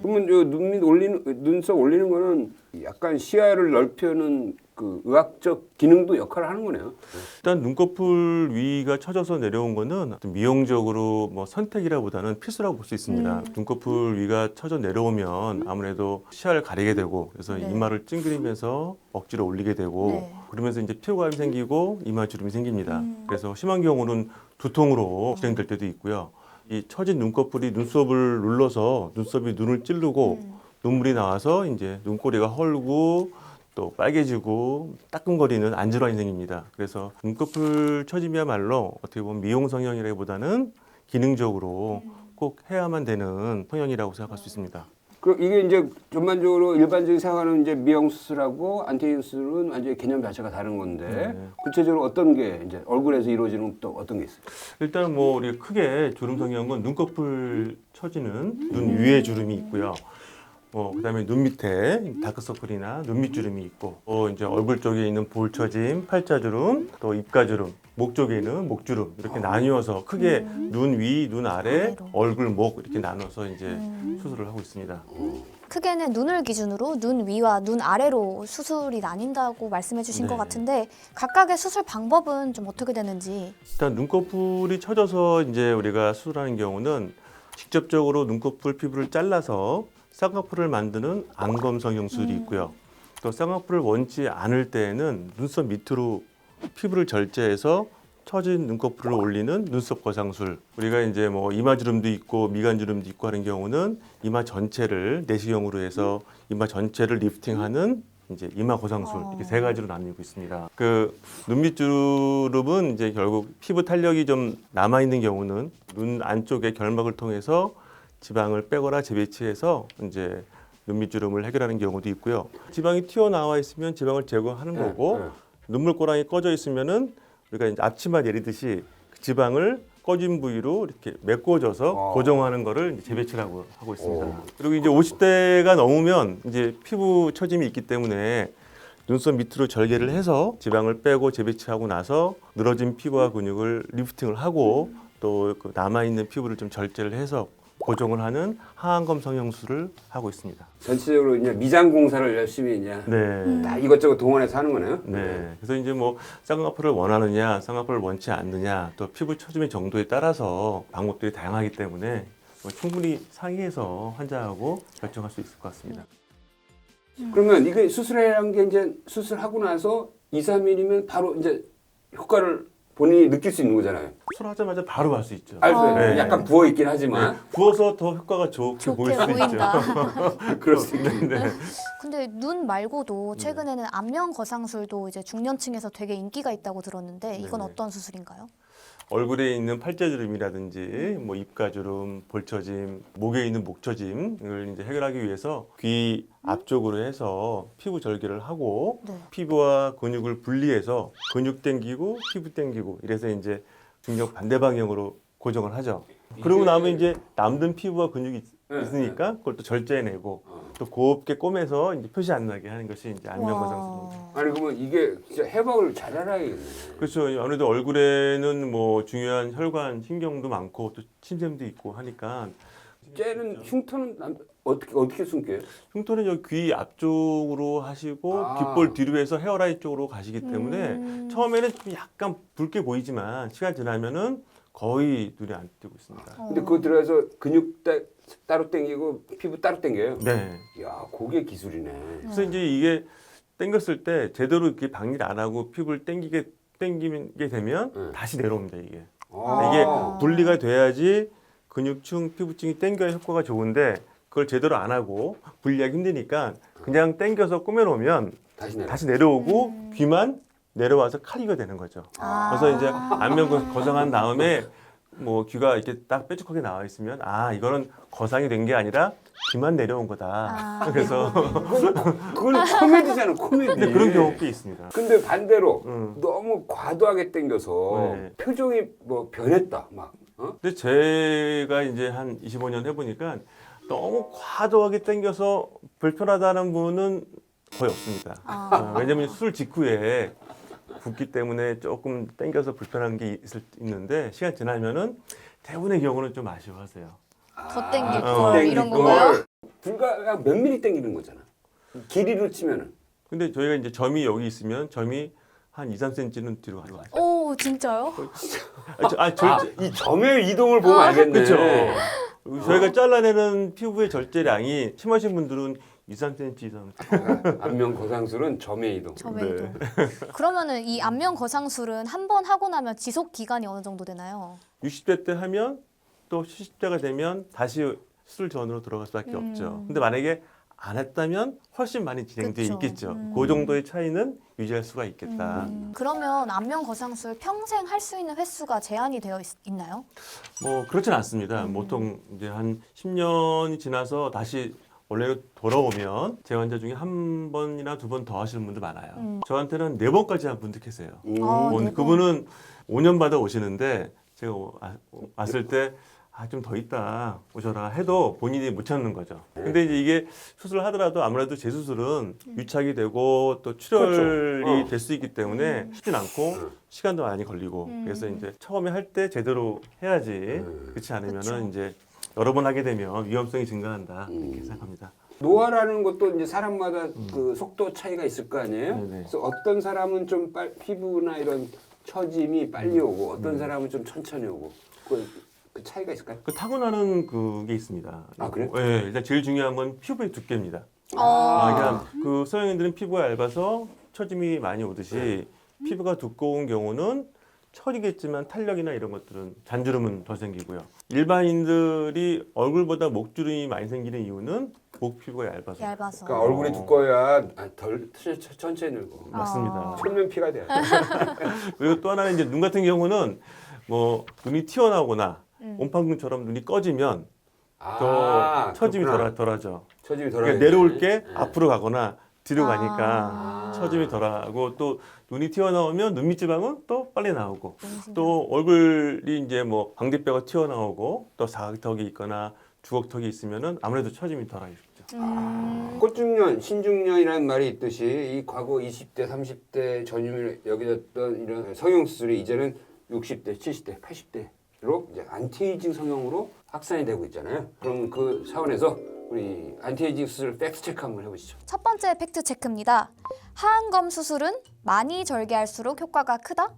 그러면 저 눈밑 올리는 눈썹 올리는 거는 약간 시야를 넓히는 그 의학적 기능도 역할을 하는 거네요. 일단 눈꺼풀 위가 처져서 내려온 거는 어떤 미용적으로 뭐 선택이라보다는 필수라고 볼 수 있습니다. 눈꺼풀 위가 처져 내려오면 아무래도 시야를 가리게 되고 그래서 네. 이마를 찡그리면서 억지로 올리게 되고 네. 그러면서 이제 피부감이 생기고 이마 주름이 생깁니다. 그래서 심한 경우는 두통으로 진행될 때도 있고요. 이 처진 눈꺼풀이 눈썹을 눌러서 눈썹이 눈을 찌르고 눈물이 나와서 이제 눈꼬리가 헐고 또 빨개지고 따끔거리는 안질환이 생깁니다. 그래서 눈꺼풀 처짐이야말로 어떻게 보면 미용 성형이라기보다는 기능적으로 꼭 해야만 되는 성형이라고 생각할 수 있습니다. 그 이게 이제 전반적으로 일반적인 생각하는 이제 미용 수술하고 안티에이징 수술은 완전히 개념 자체가 다른 건데 네. 구체적으로 어떤 게 이제 얼굴에서 이루어지는 또 어떤 게 있어요? 일단 뭐 우리 크게 주름 성형은 눈꺼풀 처지는 눈 위에 주름이 있고요. 그다음에 눈 밑에 다크서클이나 눈밑 주름이 있고, 이제 얼굴 쪽에 있는 볼 처짐, 팔자주름, 또 입가주름, 목 쪽에 있는 목주름 이렇게 나뉘어서 크게 눈 위, 눈 아래, 아래로. 얼굴, 목 이렇게 나눠서 이제 수술을 하고 있습니다. 크게는 눈을 기준으로 눈 위와 눈 아래로 수술이 나뉜다고 말씀해 주신 것 네. 같은데 각각의 수술 방법은 좀 어떻게 되는지. 일단 눈꺼풀이 처져서 이제 우리가 수술하는 경우는 직접적으로 눈꺼풀 피부를 잘라서 쌍꺼풀을 만드는 안검 성형 수술이 있고요. 또 쌍꺼풀을 원치 않을 때에는 눈썹 밑으로 피부를 절제해서 처진 눈꺼풀을 올리는 눈썹 거상술. 우리가 이제 뭐 이마 주름도 있고 미간 주름도 있고 하는 경우는 이마 전체를 내시경으로 해서 이마 전체를 리프팅하는 이제 이마 고상술 이렇게 세 가지로 나뉘고 있습니다. 그 눈밑 주름은 이제 결국 피부 탄력이 좀 남아 있는 경우는 눈 안쪽의 결막을 통해서 지방을 빼거나 재배치해서 이제 눈밑 주름을 해결하는 경우도 있고요. 지방이 튀어나와 있으면 지방을 제거하는 거고 눈물꼬랑이 꺼져 있으면은 우리가 이제 앞치마 내리듯이 그 지방을 꺼진 부위로 이렇게 메꿔줘서 고정하는 거를 이제 재배치라고 하고 있습니다. 그리고 이제 50대가 넘으면 이제 피부 처짐이 있기 때문에 눈썹 밑으로 절개를 해서 지방을 빼고 재배치하고 나서 늘어진 피부와 근육을 리프팅을 하고 또 그 남아있는 피부를 좀 절제를 해서 고정을 하는 하안검 성형술을 하고 있습니다. 전체적으로 이제 미장 공사를 열심히 이제 네. 다 이것저것 동원해서 하는 거네요. 네. 그래서 이제 뭐 쌍꺼풀을 원하느냐, 쌍꺼풀을 원치 않느냐, 또 피부 처짐의 정도에 따라서 방법들이 다양하기 때문에 뭐 충분히 상의해서 환자하고 결정할 수 있을 것 같습니다. 그러면 이게 수술이라는 게 이제 수술하고 나서 2, 3일이면 바로 이제 효과를 본인이 느낄 수 있는 거잖아요. 수술하자마자 바로 할 수 있죠. 알죠? 네. 약간 부어 있긴 하지만 부어서 더 효과가 좋게 보일 수도 보인다. 있죠. 그럴 수 있겠네. 네. 근데 눈 말고도 최근에는 안면 거상술도 이제 중년층에서 되게 인기가 있다고 들었는데 이건 네. 어떤 수술인가요? 얼굴에 있는 팔자주름이라든지 뭐 입가주름, 볼처짐, 목에 있는 목처짐을 이제 해결하기 위해서 귀 앞쪽으로 해서 피부 절개를 하고 네. 피부와 근육을 분리해서 근육 당기고 피부 당기고 이래서 이제 중력 반대 방향으로 고정을 하죠. 그러고 나면 이제 남는 피부와 근육이 있으니까 그걸 또 절제해내고 또 곱게 꼬매서 이제 표시 안 나게 하는 것이 이제 안면 거상술입니다. 아니 그러면 이게 진짜 해박을 잘 알아야겠네. 그렇죠. 아무래도 얼굴에는 뭐 중요한 혈관, 신경도 많고 또 침샘도 있고 하니까 쟤는 흉터는 어떻게 숨겨요? 흉터는 여기 귀 앞쪽으로 하시고 귓볼 뒤로 해서 헤어라인 쪽으로 가시기 때문에 처음에는 좀 약간 붉게 보이지만 시간 지나면은 거의 눈에 안 띄고 있습니다. 근데 그거 들어가서 근육 따로 당기고 피부 따로 당겨요. 네. 야, 그게 기술이네. 그래서 이제 이게 당겼을 때 제대로 이렇게 방일 안 하고 피부를 당기게 되면 다시 내려옵니다 이게. 이게 분리가 돼야지 근육층, 피부층이 당겨야 효과가 좋은데 그걸 제대로 안 하고 분리하기 힘드니까 그냥 당겨서 꾸며놓으면 다시 내려오고 귀만 내려와서 칼이가 되는 거죠. 그래서 이제 안면 거상한 다음에 뭐 귀가 이렇게 딱 뾰족하게 나와 있으면 아 이거는 거상이 된 게 아니라 귀만 내려온 거다. 그래서 그건 코미디잖아, 코미디. 근데 그런 경우도 있습니다. 근데 반대로 음. 너무 과도하게 당겨서 네. 표정이 뭐 변했다 막. 근데 제가 이제 한 25년 해보니까 너무 과도하게 당겨서 불편하다는 분은 거의 없습니다. 왜냐면 술 직후에 붓기 때문에 조금 당겨서 불편한 게 있는데 시간 지나면은 대부분의 경우는 좀 아쉬워하세요. 더 땡길 어. 걸 이런 건가요? 불과 몇 미리 당기는 거잖아. 길이로 치면은. 근데 저희가 이제 점이 여기 있으면 점이 한 2, 3cm는 뒤로 가져가요. 오 진짜요? 이 점의 이동을 보면 알겠네. 그렇죠. 저희가 잘라내는 피부의 절제량이 심하신 분들은 2, 3cm 이상. 안면 거상술은 점의 이동. 점에도. 네. 그러면은 이 안면 거상술은 한 번 하고 나면 지속 기간이 어느 정도 되나요? 60대 때 하면 또 70대가 되면 다시 수술 전으로 들어갈 수밖에 없죠. 근데 만약에 안 했다면 훨씬 많이 진행돼 그쵸. 있겠죠. 그 정도의 차이는 유지할 수가 있겠다. 그러면 안면 거상술 평생 할 수 있는 횟수가 제한이 되어 있나요? 뭐 그렇지는 않습니다. 보통 이제 한 10년이 지나서 다시 원래로 돌아오면 제 환자 중에 한 번이나 두 번 더 하시는 분들 많아요. 저한테는 4번까지 한 분들 계세요. 아, 네 번. 그분은 5년 받아 오시는데 제가 왔을 때 좀 더 있다 오셔라 해도 본인이 못 참는 거죠. 근데 이제 이게 수술을 하더라도 아무래도 재수술은 유착이 되고 또 출혈이 그렇죠. 될 수 있기 때문에 쉽진 않고 시간도 많이 걸리고 그래서 이제 처음에 할 때 제대로 해야지 그렇지 않으면은 그쵸. 이제 여러 번 하게 되면 위험성이 증가한다 이렇게 생각합니다. 노화라는 것도 이제 사람마다 그 속도 차이가 있을 거 아니에요? 네네. 그래서 어떤 사람은 좀 피부나 이런 처짐이 빨리 오고 어떤 사람은 좀 천천히 오고 그 차이가 있을까요? 그 타고나는 그게 있습니다. 아, 그래요? 네, 일단 제일 중요한 건 피부의 두께입니다. 어. 그러니까 그 서양인들은 피부가 얇아서 처짐이 많이 오듯이 피부가 두꺼운 경우는 철이겠지만 탄력이나 이런 것들은 잔주름은 더 생기고요. 일반인들이 얼굴보다 목주름이 많이 생기는 이유는 목 피부가 얇아서. 얇아서. 그러니까 얼굴이 두꺼워야 덜 천천히 늙고 맞습니다. 천면피가 돼요. 그리고 또 하나는 이제 눈 같은 경우는 뭐 눈이 튀어나오거나 옴팡근처럼 눈이 꺼지면 더 처짐이 덜하죠. 처짐이 덜. 그러니까 내려올 게 앞으로 가거나 뒤로 가니까 처짐이 덜하고 또 눈이 튀어나오면 눈밑지방은 또 빨리 나오고 또 얼굴이 이제 뭐 광대뼈가 튀어나오고 또 사각턱이 있거나 주걱턱이 있으면은 아무래도 처짐이 덜하겠죠. 꽃중년, 신중년이라는 말이 있듯이 이 과거 20대, 30대 전임을 여겨졌던 이런 성형수술이 이제는 60대, 70대, 80대로 이제 안티에이징 성형으로 확산이 되고 있잖아요. 그럼 그 차원에서 우리 안티에이징 수술 팩트 체크 한번 해보시죠. 첫 번째 팩트 체크입니다. 하안검 수술은 많이 절개할수록 효과가 크다?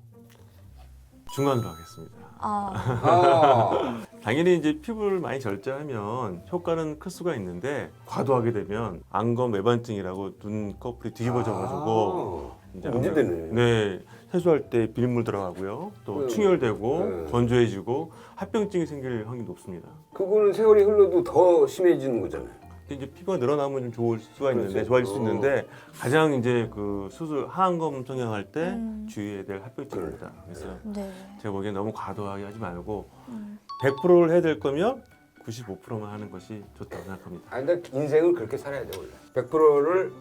중간으로 하겠습니다. 아, 당연히 이제 피부를 많이 절제하면 효과는 클 수가 있는데 과도하게 되면 안검 외반증이라고 눈꺼풀이 뒤집어져가지고 이제 문제되네. 네, 세수할 때 비린물 들어가고요. 또 충혈되고 건조해지고 합병증이 생길 확률이 높습니다. 그거는 세월이 흘러도 더 심해지는 거잖아요. 근데 이제 피부가 늘어나면 좀 좋을 수가 있는데 그렇죠. 좋아질 수 있는데 가장 이제 그 수술 하안검 성형할 때 주의해야 될 합병증입니다. 그래서 네. 제가 보기엔 너무 과도하게 하지 말고 100%를 해야 될 거면 95%만 하는 것이 좋다고 생각합니다. 아, 근데 인생을 그렇게 살아야 돼 원래. 100%를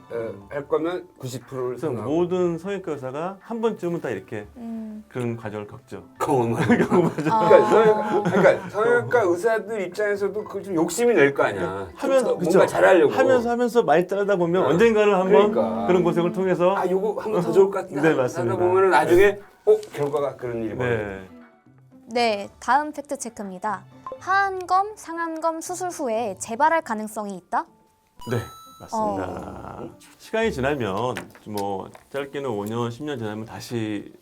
할 거면 90%를 그래서 생각하고. 모든 성형외과 의사가 한 번쯤은 다 이렇게 그런 과정을 겪죠. 그러니까 성형외과 의사들 입장에서도 그 좀 욕심이 낼 거 아니야. 하면서 뭔가 그쵸? 잘하려고. 하면서 많이 자르다 보면 언젠가는 한번 그러니까. 그런 고생을 통해서 아 요거 한 번 더 좋을 것 같다. 네, 맞습니다. 하다 보면 나중에 결과가 그런 일이 벌어져. 네. 네, 다음 팩트 체크입니다. 하안검, 상안검 수술 후에 재발할 가능성이 있다? 네, 맞습니다. 시간이 지나면 뭐 짧게는 5년, 10년 지나면 다시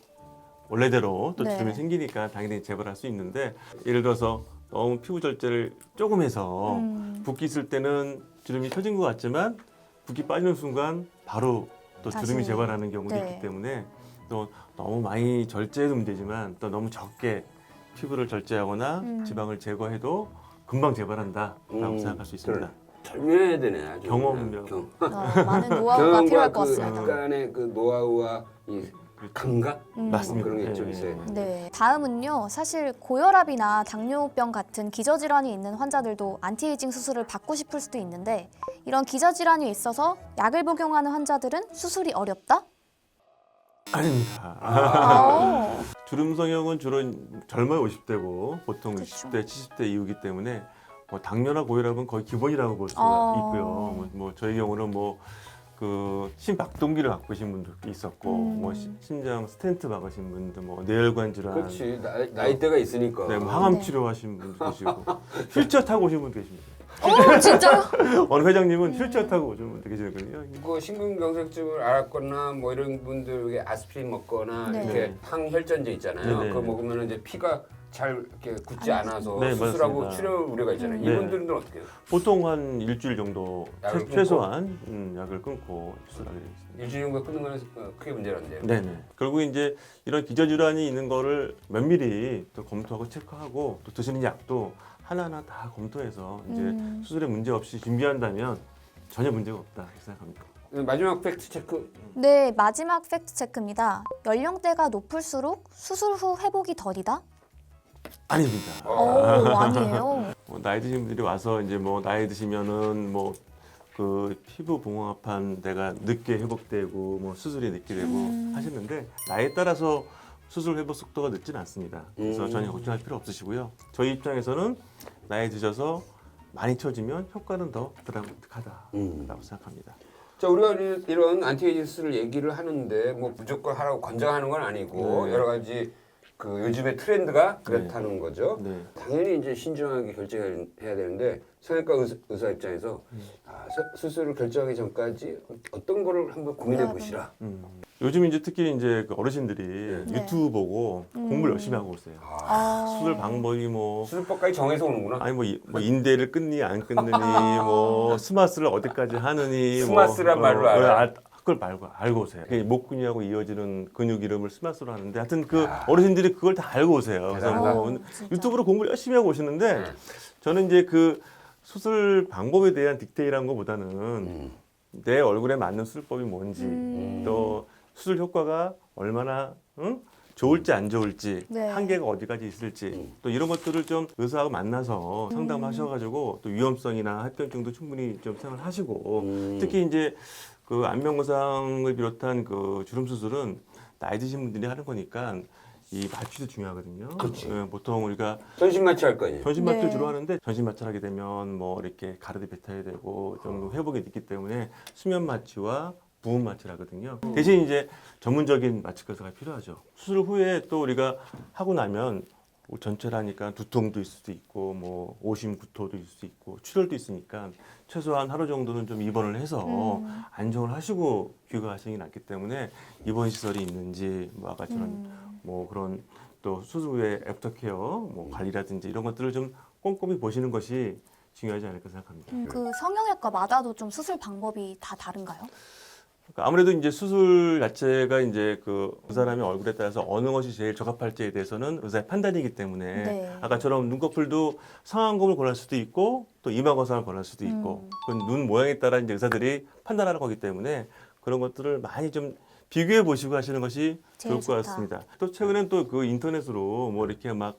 원래대로 또 네. 주름이 생기니까 당연히 재발할 수 있는데 예를 들어서 너무 피부 절제를 조금 해서 붓기 있을 때는 주름이 펴진 것 같지만 붓기 빠지는 순간 바로 또 다시. 주름이 재발하는 경우도 네. 있기 때문에 또 너무 많이 절제해도 문제지만 또 너무 적게 피부를 절제하거나 지방을 제거해도 금방 재발한다라고 생각할 수 있습니다. 설명해야 되네. 아주. 경험이라고. 경- 많은 노하우가 경험과 필요할 것 그 같습니다. 약간의 그 노하우와 이 감각 맞습니다. 그런 게 좀 예, 있어요. 예. 네. 다음은요. 사실 고혈압이나 당뇨병 같은 기저질환이 있는 환자들도 안티에이징 수술을 받고 싶을 수도 있는데 이런 기저질환이 있어서 약을 복용하는 환자들은 수술이 어렵다? 아닙니다. 아. 주름 성형은 주로 젊어야 50대고 보통 그쵸. 60대, 70대 이후기 때문에 뭐 당뇨나 고혈압은 거의 기본이라고 볼 수가 아. 있고요. 뭐 저희 경우는 뭐 그 심박동기를 갖고 계신 분도 있었고 뭐 심장 스텐트 박으신 분도 뭐 뇌혈관 질환, 그렇지 나이대가 있으니까. 네, 뭐 항암 네. 치료하신 분도 계시고 휠체어 타고 오신 분도 계십니다. 진짜요? 어느 회장님은 휠체어 타고 오신 분도 계시거든요. 그 심근경색증을 앓았거나 뭐 이런 분들에게 아스피린 먹거나 네. 이렇게 항혈전제 있잖아요. 네, 네. 그거 먹으면 이제 피가 잘 이렇게 굳지 않아서 네, 수술하고 맞습니다. 치료 우려가 있잖아요. 네. 이분들은 어떻게 해요? 보통 한 일주일 정도 약을 끊고? 최소한 약을 끊고 수술하게 되어 있습니다. 일주일 정도 끊는 거는 크게 문제는 안 돼요. 네네. 결국 이제 이런 기저질환이 있는 거를 면밀히 또 검토하고 체크하고 또 드시는 약도 하나하나 다 검토해서 이제 수술에 문제 없이 준비한다면 전혀 문제가 없다 이렇게 생각합니다. 마지막 팩트 체크. 네, 마지막 팩트 체크입니다. 연령대가 높을수록 수술 후 회복이 더디다? 아닙니다. 아니에요. 뭐 나이 드신 분들이 와서 이제 뭐 나이 드시면은 뭐 그 피부 봉합한 데가 늦게 회복되고 뭐 수술이 늦게 되고 하시는데 나이에 따라서 수술 회복 속도가 늦지는 않습니다. 그래서 전혀 걱정할 필요 없으시고요. 저희 입장에서는 나이 드셔서 많이 쳐지면 효과는 더 드라마틱하다라고 생각합니다. 자, 우리가 이런 안티에이징 수술을 얘기를 하는데 뭐 무조건 하라고 권장하는 건 아니고 네. 여러 가지 그 요즘의 트렌드가 그렇다는 거죠. 네. 당연히 이제 신중하게 결정해야 되는데 성형외과 의사 입장에서 수술을 결정하기 전까지 어떤 거를 한번 고민해 보시라. 요즘 이제 특히 이제 그 어르신들이 네. 유튜브 보고 공부를 열심히 하고 오세요. 수술 방법이 뭐 수술법까지 정해서 오는구나. 아니 뭐 인대를 끊니 안 끊느니 뭐 스마스를 어디까지 하느니 스마스란 말로 알아요? 그걸 알고 오세요. 목근육하고 이어지는 근육 이름을 스마스로 하는데 하여튼 그 어르신들이 그걸 다 알고 오세요. 그래서 뭐 유튜브로 공부를 열심히 하고 오시는데 저는 이제 그 수술 방법에 대한 디테일한 것보다는 내 얼굴에 맞는 수술법이 뭔지 또 수술 효과가 얼마나 좋을지 안 좋을지 네. 한계가 어디까지 있을지 또 이런 것들을 좀 의사하고 만나서 상담하셔가지고 또 위험성이나 합병증도 충분히 좀 생각을 하시고 특히 이제 그 안면거상을 비롯한 그 주름 수술은 나이 드신 분들이 하는 거니까 이 마취도 중요하거든요. 그렇지. 보통 우리가 전신 마취 할 거 아니에요. 전신 마취를 네. 주로 하는데 전신 마취를 하게 되면 뭐 이렇게 가르디 뱉어야 되고 좀 회복이 늦기 때문에 수면 마취와 부분 마취를 하거든요. 대신 이제 전문적인 마취 교사가 필요하죠. 수술 후에 또 우리가 하고 나면 전체라니까 두통도 있을 수도 있고 뭐 오심 구토도 있을 수 있고 출혈도 있으니까 최소한 하루 정도는 좀 입원을 해서 안정을 하시고 귀가하시는 게 낫기 때문에 입원 시설이 있는지 뭐 아까처럼 뭐 그런 또 수술 후에 애프터케어 뭐 관리라든지 이런 것들을 좀 꼼꼼히 보시는 것이 중요하지 않을까 생각합니다. 그 성형외과마다도 좀 수술 방법이 다 다른가요? 그러니까 아무래도 이제 수술 자체가 이제 그 사람의 얼굴에 따라서 어느 것이 제일 적합할지에 대해서는 의사의 판단이기 때문에 네. 아까처럼 눈꺼풀도 상안검을 권할 수도 있고 또 이마거상을 권할 수도 있고 그건 눈 모양에 따라 이제 의사들이 판단하는 거기 때문에 그런 것들을 많이 좀 비교해 보시고 하시는 것이 제일 좋을 것 좋다. 같습니다. 또 최근엔 또 그 인터넷으로 뭐 이렇게 막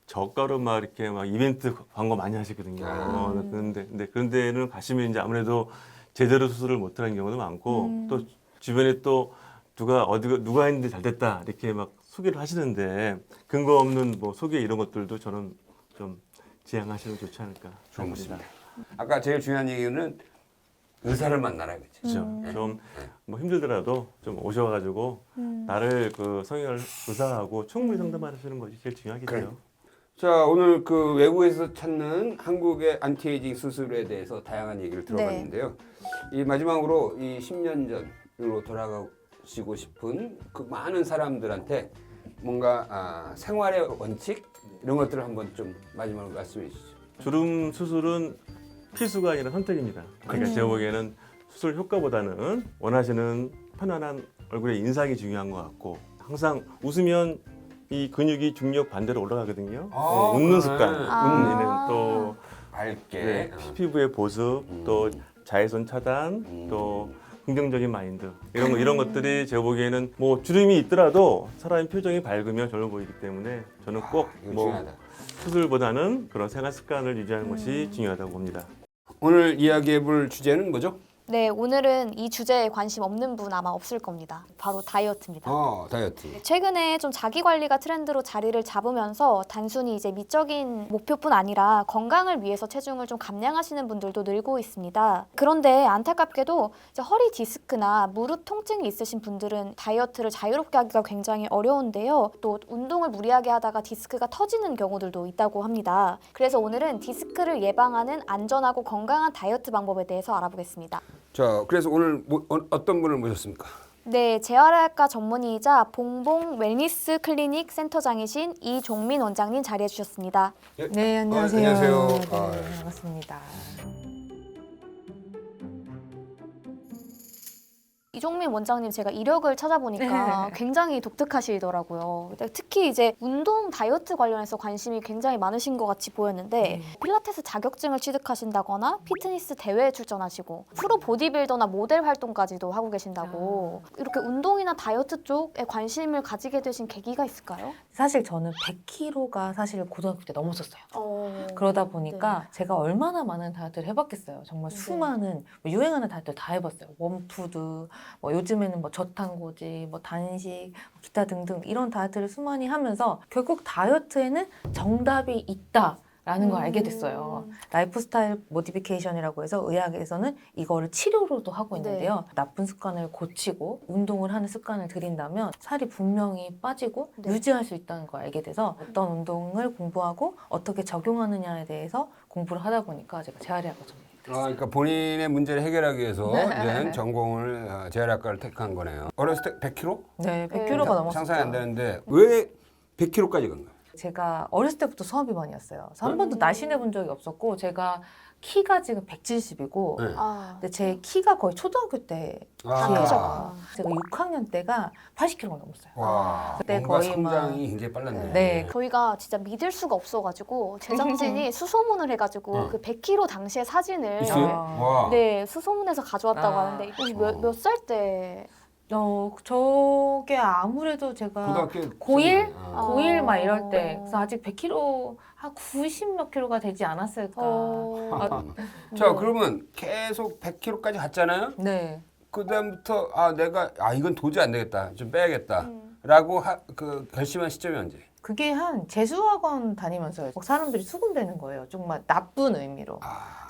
저가로 막 이렇게 막 이벤트 광고 많이 하시거든요. 근데 그런 데는 가시면 이제 아무래도 제대로 수술을 못하는 경우도 많고 또 주변에 또 누가 했는데 잘 됐다 이렇게 막 소개를 하시는데 근거 없는 뭐 소개 이런 것들도 저는 좀 지양하시면 좋지 않을까 생각합니다. 아까 제일 중요한 얘기는 의사를 만나라 그죠. 그렇죠. 좀 뭐 힘들더라도 좀 오셔가지고 나를 그 성형을 의사하고 충분히 상담하시는 것이 제일 중요하겠죠. 그래. 자, 오늘 그 외국에서 찾는 한국의 안티에이징 수술에 대해서 다양한 얘기를 들어봤는데요. 이 마지막으로 이 10년 전으로 돌아가시고 싶은 그 많은 사람들한테 뭔가 생활의 원칙 이런 것들을 한번 좀 마지막으로 말씀해 주시죠. 주름 수술은 필수가 아니라 선택입니다. 그러니까 제가 보기에는 수술 효과보다는 원하시는 편안한 얼굴의 인상이 중요한 것 같고 항상 웃으면 이 근육이 중력 반대로 올라가거든요. 웃는 습관, 웃는 또 밝게 네, 피부의 보습, 또 자외선 차단, 또 긍정적인 마인드 이런 것들이 제가 보기에는 뭐 주름이 있더라도 사람의 표정이 밝으면 젊어 보이기 때문에 저는 꼭 이거 뭐 중요하다. 수술보다는 그런 생활 습관을 유지하는 것이 중요하다고 봅니다. 오늘 이야기해볼 주제는 뭐죠? 네, 오늘은 이 주제에 관심 없는 분 아마 없을 겁니다. 바로 다이어트입니다. 다이어트. 최근에 좀 자기 관리가 트렌드로 자리를 잡으면서 단순히 이제 미적인 목표뿐 아니라 건강을 위해서 체중을 좀 감량하시는 분들도 늘고 있습니다. 그런데 안타깝게도 이제 허리 디스크나 무릎 통증이 있으신 분들은 다이어트를 자유롭게 하기가 굉장히 어려운데요. 또 운동을 무리하게 하다가 디스크가 터지는 경우들도 있다고 합니다. 그래서 오늘은 디스크를 예방하는 안전하고 건강한 다이어트 방법에 대해서 알아보겠습니다. 자, 그래서 오늘 어떤 분을 모셨습니까? 네, 재활의학과 전문의이자 봉봉 웰니스 클리닉 센터장이신 이종민 원장님 자리해 주셨습니다. 네, 안녕하세요. 안녕하세요. 네, 아, 반갑습니다. 이종민 원장님 제가 이력을 찾아보니까 굉장히 독특하시더라고요. 특히 이제 운동 다이어트 관련해서 관심이 굉장히 많으신 것 같이 보였는데 필라테스 자격증을 취득하신다거나 피트니스 대회에 출전하시고 프로 보디빌더나 모델 활동까지도 하고 계신다고 이렇게 운동이나 다이어트 쪽에 관심을 가지게 되신 계기가 있을까요? 사실 저는 100kg가 사실 고등학교 때 넘었었어요. 그러다 보니까 제가 얼마나 많은 다이어트를 해봤겠어요. 정말 네. 수많은 뭐 유행하는 다이어트를 다 해봤어요. 웜푸드, 뭐 요즘에는 뭐 저탄고지, 뭐 단식, 기타 등등 이런 다이어트를 수많이 하면서 결국 다이어트에는 정답이 있다. 라는 걸 알게 됐어요. 라이프 스타일 모디피케이션이라고 해서 의학에서는 이거를 치료로도 하고 있는데요. 나쁜 습관을 고치고 운동을 하는 습관을 들인다면 살이 분명히 빠지고 유지할 수 있다는 걸 알게 돼서 어떤 운동을 공부하고 어떻게 적용하느냐에 대해서 공부를 하다 보니까 제가 재활의학과 전문의가 됐어요. 그러니까 본인의 문제를 해결하기 위해서 이제 전공을 재활학과를 택한 거네요. 어렸을 때 100kg? 네, 100kg가 넘었어요. 상상이 안 되는데 왜 100kg까지 간 거예요? 제가 어렸을 때부터 수업비만이었어요. 그래서 한 번도 날씬해 본 적이 없었고 제가 키가 지금 170이고 네. 근데 제 키가 거의 초등학교 때 아. 키예요. 크셨구나. 제가 6학년 때가 80kg가 넘었어요. 와, 그때 뭔가 거의 성장이 굉장히 빨랐네. 네. 저희가 진짜 믿을 수가 없어가지고 제작진이 수소문을 해가지고 그 100kg 당시의 사진을 있어요? 와. 네 수소문해서 가져왔다고 아. 하는데 혹시 몇 살 때? 저게 아무래도 제가 고등학교 고1? 아. 고1 막 이럴 때 그래서 아직 100kg 한 90 몇 킬로가 되지 않았을까. 자, 네. 그러면 계속 100kg까지 갔잖아요. 네. 그다음부터 내가 이건 도저히 안 되겠다. 좀 빼야겠다. 음. 라고 그 결심한 시점이 언제? 그게 한 재수학원 다니면서요. 사람들이 수군대는 거예요. 정말 나쁜 의미로.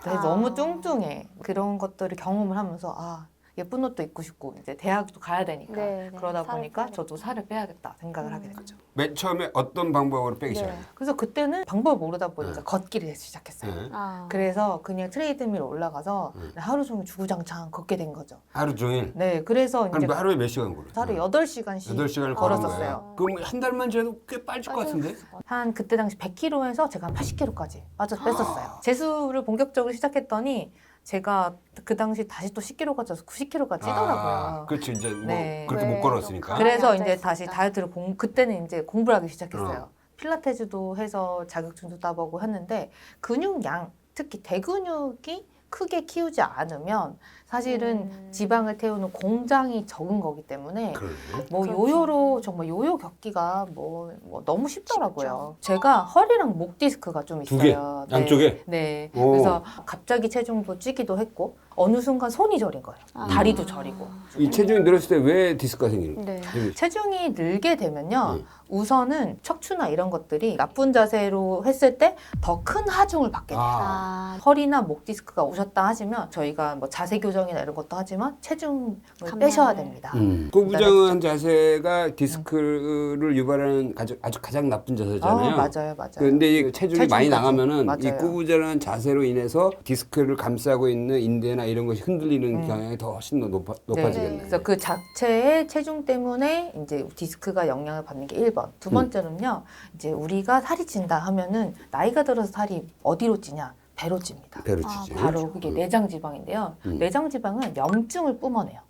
그래서 너무 뚱뚱해. 그런 것들을 경험을 하면서 예쁜 옷도 입고 싶고 이제 대학도 가야 되니까 네, 네. 그러다 살을 보니까 빼야겠다. 저도 살을 빼야겠다 생각을 하게 된 거죠. 맨 처음에 어떤 방법으로 빼기 네. 시작해요? 그래서 그때는 방법을 모르다 보니까 네. 걷기를 시작했어요. 네. 그래서 그냥 트레이드밀 올라가서 하루 종일 주구장창 걷게 된 거죠. 하루 종일? 네, 그래서 이제 하루에 몇 시간 걸어요? 하루 8시간씩 8시간을 걸었었어요. 그럼 한 달만 지나도 꽤 빠질 것 같은데? 한 그때 당시 100kg에서 제가 한 80kg까지 빠져서 뺐었어요. 재수를 본격적으로 시작했더니 제가 그 당시 다시 또 10kg가 쪄서 90kg가 찌더라고요. 그렇지. 이제 뭐 네. 그렇게 못 걸었으니까. 그래서 앉아 이제 있으니까. 다시 다이어트를 그때는 이제 공부를 하기 시작했어요. 필라테스도 해서 자격증도 따보고 했는데 근육량, 특히 대근육이 크게 키우지 않으면 사실은 지방을 태우는 공장이 적은 거기 때문에 그러네. 뭐 그렇죠. 요요로 정말 요요 겪기가 뭐 너무 쉽더라고요. 제가 허리랑 목 디스크가 좀 두 개? 있어요. 양쪽에? 네. 오. 그래서 갑자기 체중도 찌기도 했고 어느 순간 손이 저린 거예요. 다리도 저리고. 이 체중이 늘었을 때 왜 디스크가 생기는 거예요? 네. 체중이 늘게 되면요. 우선은 척추나 이런 것들이 나쁜 자세로 했을 때 더 큰 하중을 받게 돼요. 허리나 목 디스크가 오셨다 하시면 저희가 뭐 자세 교정이나 이런 것도 하지만 체중을 빼셔야 됩니다. 꾸부정한 자세가 디스크를 유발하는 아주 가장 나쁜 자세잖아요. 맞아요, 맞아요. 근데 이 체중이 많이 체중까지. 나가면은 이 맞아요. 꾸부정한 자세로 인해서 디스크를 감싸고 있는 인대나 이런 것이 흔들리는 경향이 더 훨씬 더 높아지겠네. 그래서 그 자체의 체중 때문에 이제 디스크가 영향을 받는 게 1번. 두 번째는요. 이제 우리가 살이 찐다 하면은 나이가 들어서 살이 어디로 찌냐? 배로 찝니다. 배로 치지. 바로 그게 내장 지방인데요. 내장 지방은 염증을 뿜어내요.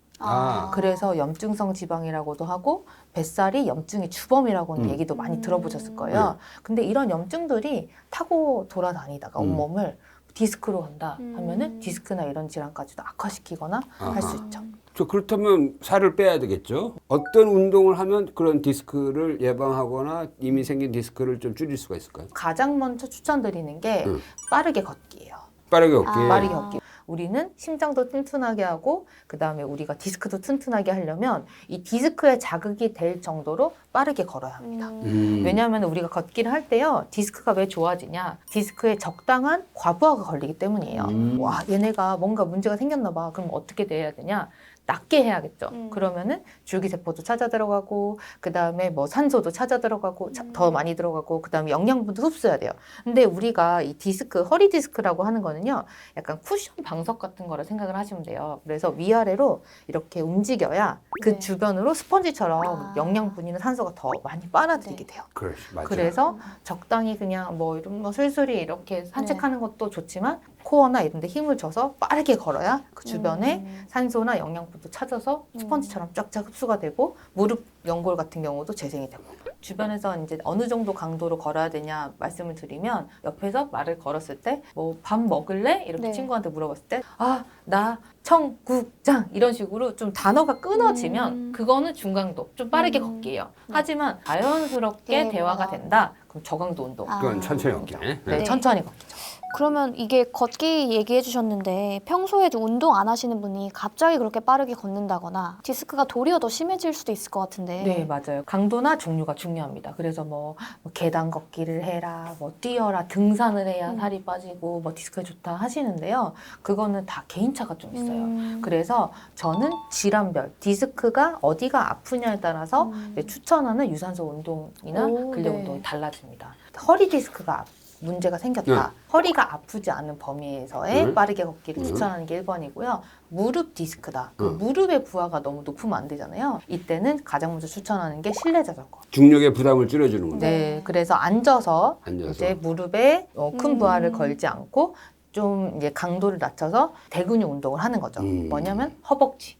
그래서 염증성 지방이라고도 하고 뱃살이 염증의 주범이라고는 얘기도 많이 들어보셨을 거예요. 근데 이런 염증들이 타고 돌아다니다가 온몸을 디스크로 한다 하면은 디스크나 이런 질환까지도 악화시키거나 할 수 있죠. 저 그렇다면 살을 빼야 되겠죠? 어떤 운동을 하면 그런 디스크를 예방하거나 이미 생긴 디스크를 좀 줄일 수가 있을까요? 가장 먼저 추천드리는 게 빠르게 걷기예요. 빠르게 걷기. 빠르게 걷기. 우리는 심장도 튼튼하게 하고 그 다음에 우리가 디스크도 튼튼하게 하려면 이 디스크에 자극이 될 정도로 빠르게 걸어야 합니다. 왜냐하면 우리가 걷기를 할 때요, 디스크가 왜 좋아지냐? 디스크에 적당한 과부하가 걸리기 때문이에요. 와, 얘네가 뭔가 문제가 생겼나 봐. 그럼 어떻게 돼야 되냐? 낮게 해야겠죠. 그러면은 줄기세포도 찾아 들어가고, 그 다음에 뭐 산소도 찾아 들어가고, 더 많이 들어가고, 그 다음에 영양분도 흡수해야 돼요. 근데 우리가 이 디스크, 허리 디스크라고 하는 거는요, 약간 쿠션 방석 같은 거라 생각을 하시면 돼요. 그래서 위아래로 이렇게 움직여야 그 네. 주변으로 스펀지처럼 아. 영양분이나 산소가 더 많이 빨아들이게 돼요. 그렇지, 맞아요. 그래서 적당히 그냥 뭐 이런 뭐 술술이 이렇게 산책하는 것도 좋지만 코어나 이런 데 힘을 줘서 빠르게 걸어야 그 주변에 산소나 영양분도 찾아서 스펀지처럼 쫙쫙 흡수가 되고 무릎 연골 같은 경우도 재생이 되고 주변에서 이제 어느 정도 강도로 걸어야 되냐 말씀을 드리면 옆에서 말을 걸었을 때 뭐 밥 먹을래? 이렇게 네. 친구한테 물어봤을 때 아, 나 청국장 이런 식으로 좀 단어가 끊어지면 그거는 중강도 좀 빠르게 걷기예요. 하지만 자연스럽게 네, 대화가 된다. 그럼 저강도 운동. 그건 천천히 걷기. 네, 네. 천천히 걷기죠. 그러면 이게 걷기 얘기해 주셨는데 평소에도 운동 안 하시는 분이 갑자기 그렇게 빠르게 걷는다거나 디스크가 도리어 더 심해질 수도 있을 것 같은데. 네, 맞아요. 강도나 종류가 중요합니다. 그래서 뭐 계단 걷기를 해라, 뭐 뛰어라, 등산을 해야 살이 빠지고 뭐 디스크에 좋다 하시는데요. 그거는 다 개인차가 좀 있어요. 그래서 저는 질환별, 디스크가 어디가 아프냐에 따라서 이제 추천하는 유산소 운동이나 오, 근력 네. 운동이 달라집니다. 허리 디스크가 문제가 생겼다. 허리가 아프지 않은 범위에서의 빠르게 걷기를 추천하는 게 1번이고요. 무릎 디스크다. 그 무릎의 부하가 너무 높으면 안 되잖아요. 이때는 가장 먼저 추천하는 게 실내 자전거. 중력의 부담을 줄여주는 거죠. 네, 그래서 앉아서 앉아서. 이제 무릎에 큰 부하를 걸지 않고 좀 이제 강도를 낮춰서 대근육 운동을 하는 거죠. 뭐냐면 허벅지.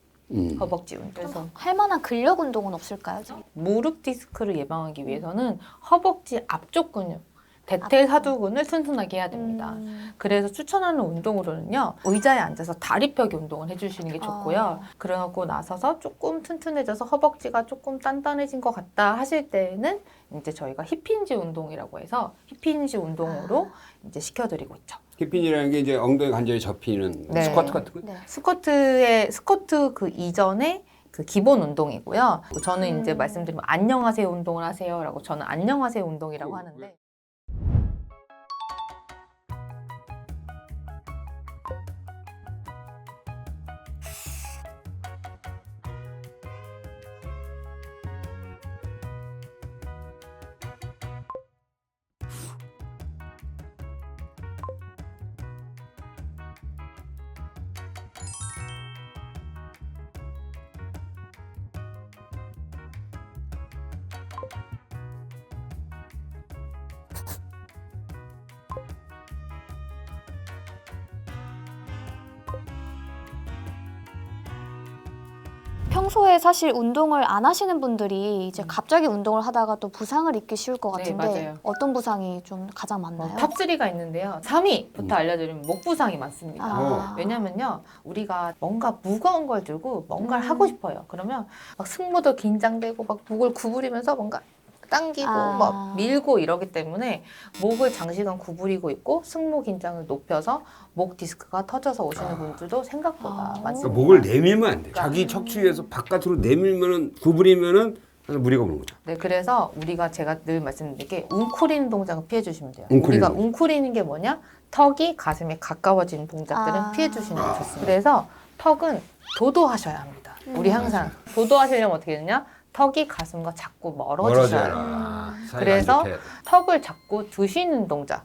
허벅지 운동. 그래서 할 만한 근력 운동은 없을까요? 무릎 디스크를 예방하기 위해서는 허벅지 앞쪽 근육, 대퇴사두근을 튼튼하게 해야 됩니다. 그래서 추천하는 운동으로는요, 의자에 앉아서 다리 펴기 운동을 해주시는 게 좋고요. 그러고 나서서 조금 튼튼해져서 허벅지가 조금 단단해진 것 같다 하실 때는 이제 저희가 힙힌지 운동이라고 해서 힙힌지 운동으로 이제 시켜드리고 있죠. 힙핀이라는 게 이제 엉덩이 관절이 접히는 네. 스쿼트 같은 거. 네. 스쿼트 그 이전에 그 기본 운동이고요. 저는 이제 말씀드리면 안녕하세요 운동을 하세요라고 저는 안녕하세요 운동이라고 하는데. 평소에 사실 운동을 안 하시는 분들이 이제 갑자기 운동을 하다가 또 부상을 입기 쉬울 것 네, 같은데 맞아요. 어떤 부상이 좀 가장 많나요? 탑3가 있는데요. 3위부터 알려드리면 목 부상이 많습니다. 아. 왜냐면요, 우리가 뭔가 무거운 걸 들고 뭔가를 하고 싶어요. 그러면 막 승모도 긴장되고 막 목을 구부리면서 뭔가 당기고 막 밀고 이러기 때문에 목을 장시간 구부리고 있고 승모 긴장을 높여서 목 디스크가 터져서 오시는 분들도 생각보다 많습니다. 그러니까 목을 내밀면 안 돼. 자기 척추에서 바깥으로 내밀면은 구부리면은 무리가 오는 거죠. 네, 그래서 우리가 제가 늘 말씀드린 게 웅크리는 동작은 피해 주시면 돼요. 웅크리는 우리가 거. 웅크리는 게 뭐냐? 턱이 가슴에 가까워지는 동작들은 피해 주시는 게 좋습니다. 그래서 턱은 도도하셔야 합니다. 우리 항상 도도하시려면 어떻게 되냐? 턱이 가슴과 자꾸 멀어지셔야 돼요. 멀어져라. 사이가 그래서 안 좋게. 턱을 잡고 드시는 동작,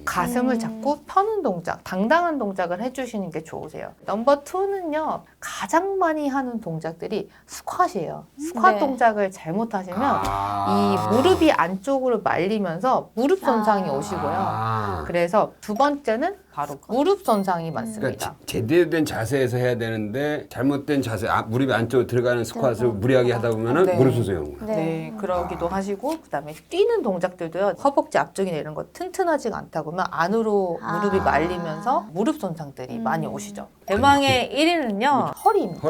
가슴을 잡고 펴는 동작, 당당한 동작을 해주시는 게 좋으세요. 넘버 2는요, 가장 많이 하는 동작들이 스쿼트예요. 스쿼트 네. 동작을 잘못하시면 아. 이 무릎이 안쪽으로 말리면서 무릎 손상이 오시고요. 아. 그래서 두 번째는 바로 무릎 손상이 많습니다. 그러니까 제대로 된 자세에서 해야 되는데 잘못된 자세, 무릎이 안쪽으로 들어가는 스쿼트를 무리하게 하다 보면은 네. 무릎 손상이 오는 거예요. 네, 그러기도 하시고 그다음에 뛰는 동작들도요. 허벅지 앞쪽이나 이런 거 튼튼하지가 않다 보면 안으로 무릎이 말리면서 무릎 손상들이 많이 오시죠. 대망의 1위는요. 허리입니다.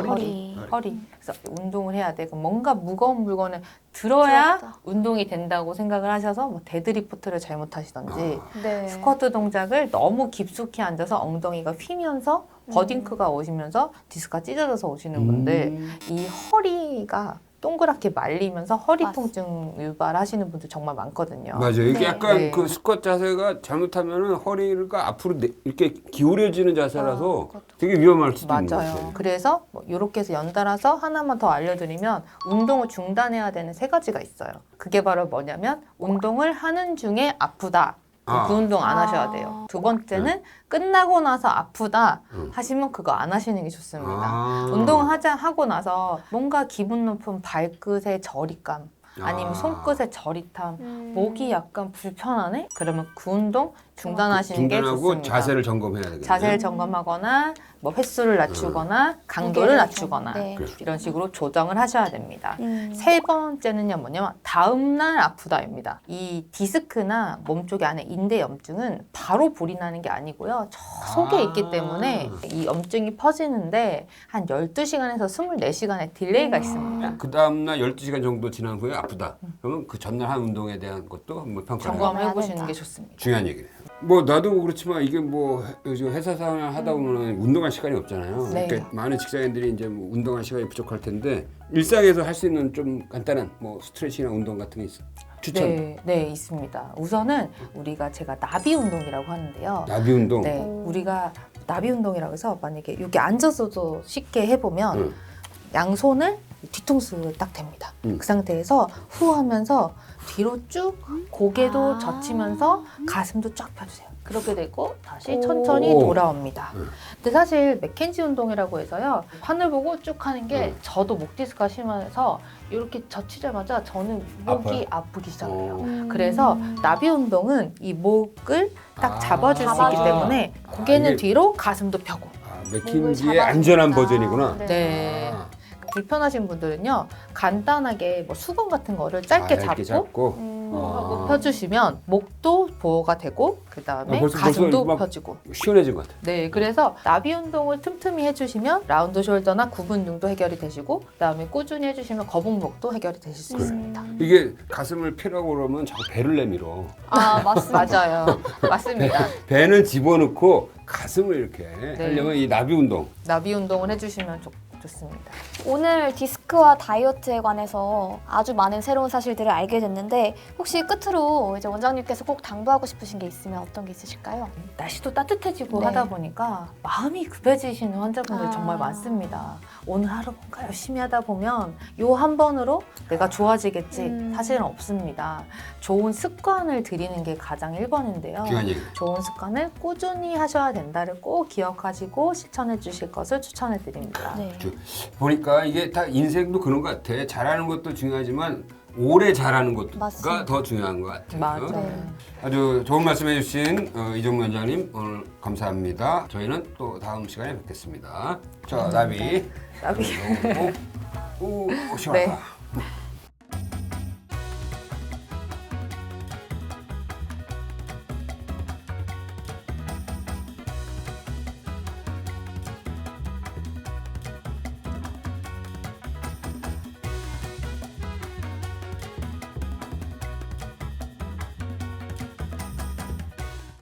허리. 그래서 운동을 해야 돼. 그럼 뭔가 무거운 물건을 들어야 들었다. 운동이 된다고 생각을 하셔서 뭐 데드리프트를 잘못하시던지 네. 스쿼트 동작을 너무 깊숙이 앉아서 엉덩이가 휘면서 버딩크가 오시면서 디스크가 찢어져서 오시는 분들 이 허리가 동그랗게 말리면서 허리 맞습니다. 통증 유발하시는 분들 정말 많거든요. 맞아요. 이게 네. 약간 네. 그 스쿼트 자세가 잘못하면은 허리가 앞으로 이렇게 기울여지는 자세라서 되게 위험할 수도 있는 것 맞아요. 같아요. 그래서 뭐 이렇게 해서 연달아서 하나만 더 알려드리면 운동을 중단해야 되는 3가지가 있어요. 그게 바로 뭐냐면 운동을 하는 중에 아프다. 그 운동 안 하셔야 돼요. 두 번째는 끝나고 나서 아프다 하시면 그거 안 하시는 게 좋습니다. 하고 나서 뭔가 기분 높은 발끝의 저릿감 아니면 손끝의 저릿함, 목이 약간 불편하네? 그러면 그 운동 중단하시는 게 중단하고 좋습니다. 자세를 점검해야 되겠네요. 자세를 점검하거나 뭐 횟수를 낮추거나 강도를 낮추거나 네. 이런 식으로 조정을 하셔야 됩니다. 3번째는요 뭐냐면 다음날 아프다입니다. 이 디스크나 몸쪽에 안에 인대 염증은 바로 볼이 나는 게 아니고요. 저 속에 있기 때문에 이 염증이 퍼지는데 한 12시간에서 24시간의 딜레이가 있습니다. 그 다음날 12시간 정도 지난 후에 아프다. 그러면 그 전날 한 운동에 대한 것도 한번 평가를 해야 점검해 보시는 된다. 게 좋습니다. 중요한 얘기네요. 뭐 나도 그렇지만 이게 뭐 요즘 회사 생활 하다 보면 운동할 시간이 없잖아요. 네. 그러니까 많은 직장인들이 이제 뭐 운동할 시간이 부족할 텐데 일상에서 할 수 있는 좀 간단한 뭐 스트레칭이나 운동 같은 게 있어. 추천. 네, 있습니다. 우선은 제가 나비 운동이라고 하는데요. 나비 운동. 네, 우리가 나비 운동이라고 해서 만약에 이렇게 앉아서도 쉽게 해보면 양손을 뒤통수를 딱 댑니다. 그 상태에서 후 하면서 뒤로 쭉 고개도 젖히면서 가슴도 쫙 펴주세요. 그렇게 되고 다시 천천히 돌아옵니다. 근데 사실 맥켄지 운동이라고 해서요. 하늘 보고 쭉 하는 게 저도 목 디스크가 심해서 이렇게 젖히자마자 저는 목이 아프기 시작해요. 그래서 나비 운동은 이 목을 딱 잡아줄 수 있기 때문에 고개는 이게- 뒤로 가슴도 펴고 맥킨지의 안전한 버전이구나. 네. 불편하신 분들은요 간단하게 뭐 수건 같은 거를 짧게 얇게 잡고 하고 펴주시면 목도 보호가 되고 그 다음에 벌써 가슴도 막 펴지고 시원해진 것 같아. 네 그래서 나비 운동을 틈틈이 해주시면 라운드 숄더나 구분등도 해결이 되시고 그 다음에 꾸준히 해주시면 거북목도 해결이 되실 수 있습니다. 이게 가슴을 펴라고 그러면 자꾸 배를 내밀어. 맞습니다. 맞아요. 맞습니다. 배는 집어넣고 가슴을 이렇게 네. 하려면 이 나비 운동. 나비 운동을 해주시면 좋습니다. 오늘 디스크와 다이어트에 관해서 아주 많은 새로운 사실들을 알게 됐는데 혹시 끝으로 이제 원장님께서 꼭 당부하고 싶으신 게 있으면 어떤 게 있으실까요? 날씨도 따뜻해지고 네. 하다 보니까 마음이 급해지시는 환자분들 아. 정말 많습니다. 오늘 하루 뭔가 열심히 하다 보면 요 한 번으로 내가 좋아지겠지 사실은 없습니다. 좋은 습관을 들이는 게 가장 1번인데요. 중요한 얘기. 좋은 습관을 꾸준히 하셔야 된다를 꼭 기억하시고 실천해 주실 것을 추천해 드립니다. 네. 보니까 이게 다 인생도 그런 것 같아. 잘하는 것도 중요하지만 오래 잘하는 것가 맞습니다. 더 중요한 것 같아요. 맞아요. 네. 아주 좋은 말씀해 주신 이정무 원장님 오늘 감사합니다. 저희는 또 다음 시간에 뵙겠습니다. 자, 나비. 나비. 오, 시원하다. 네.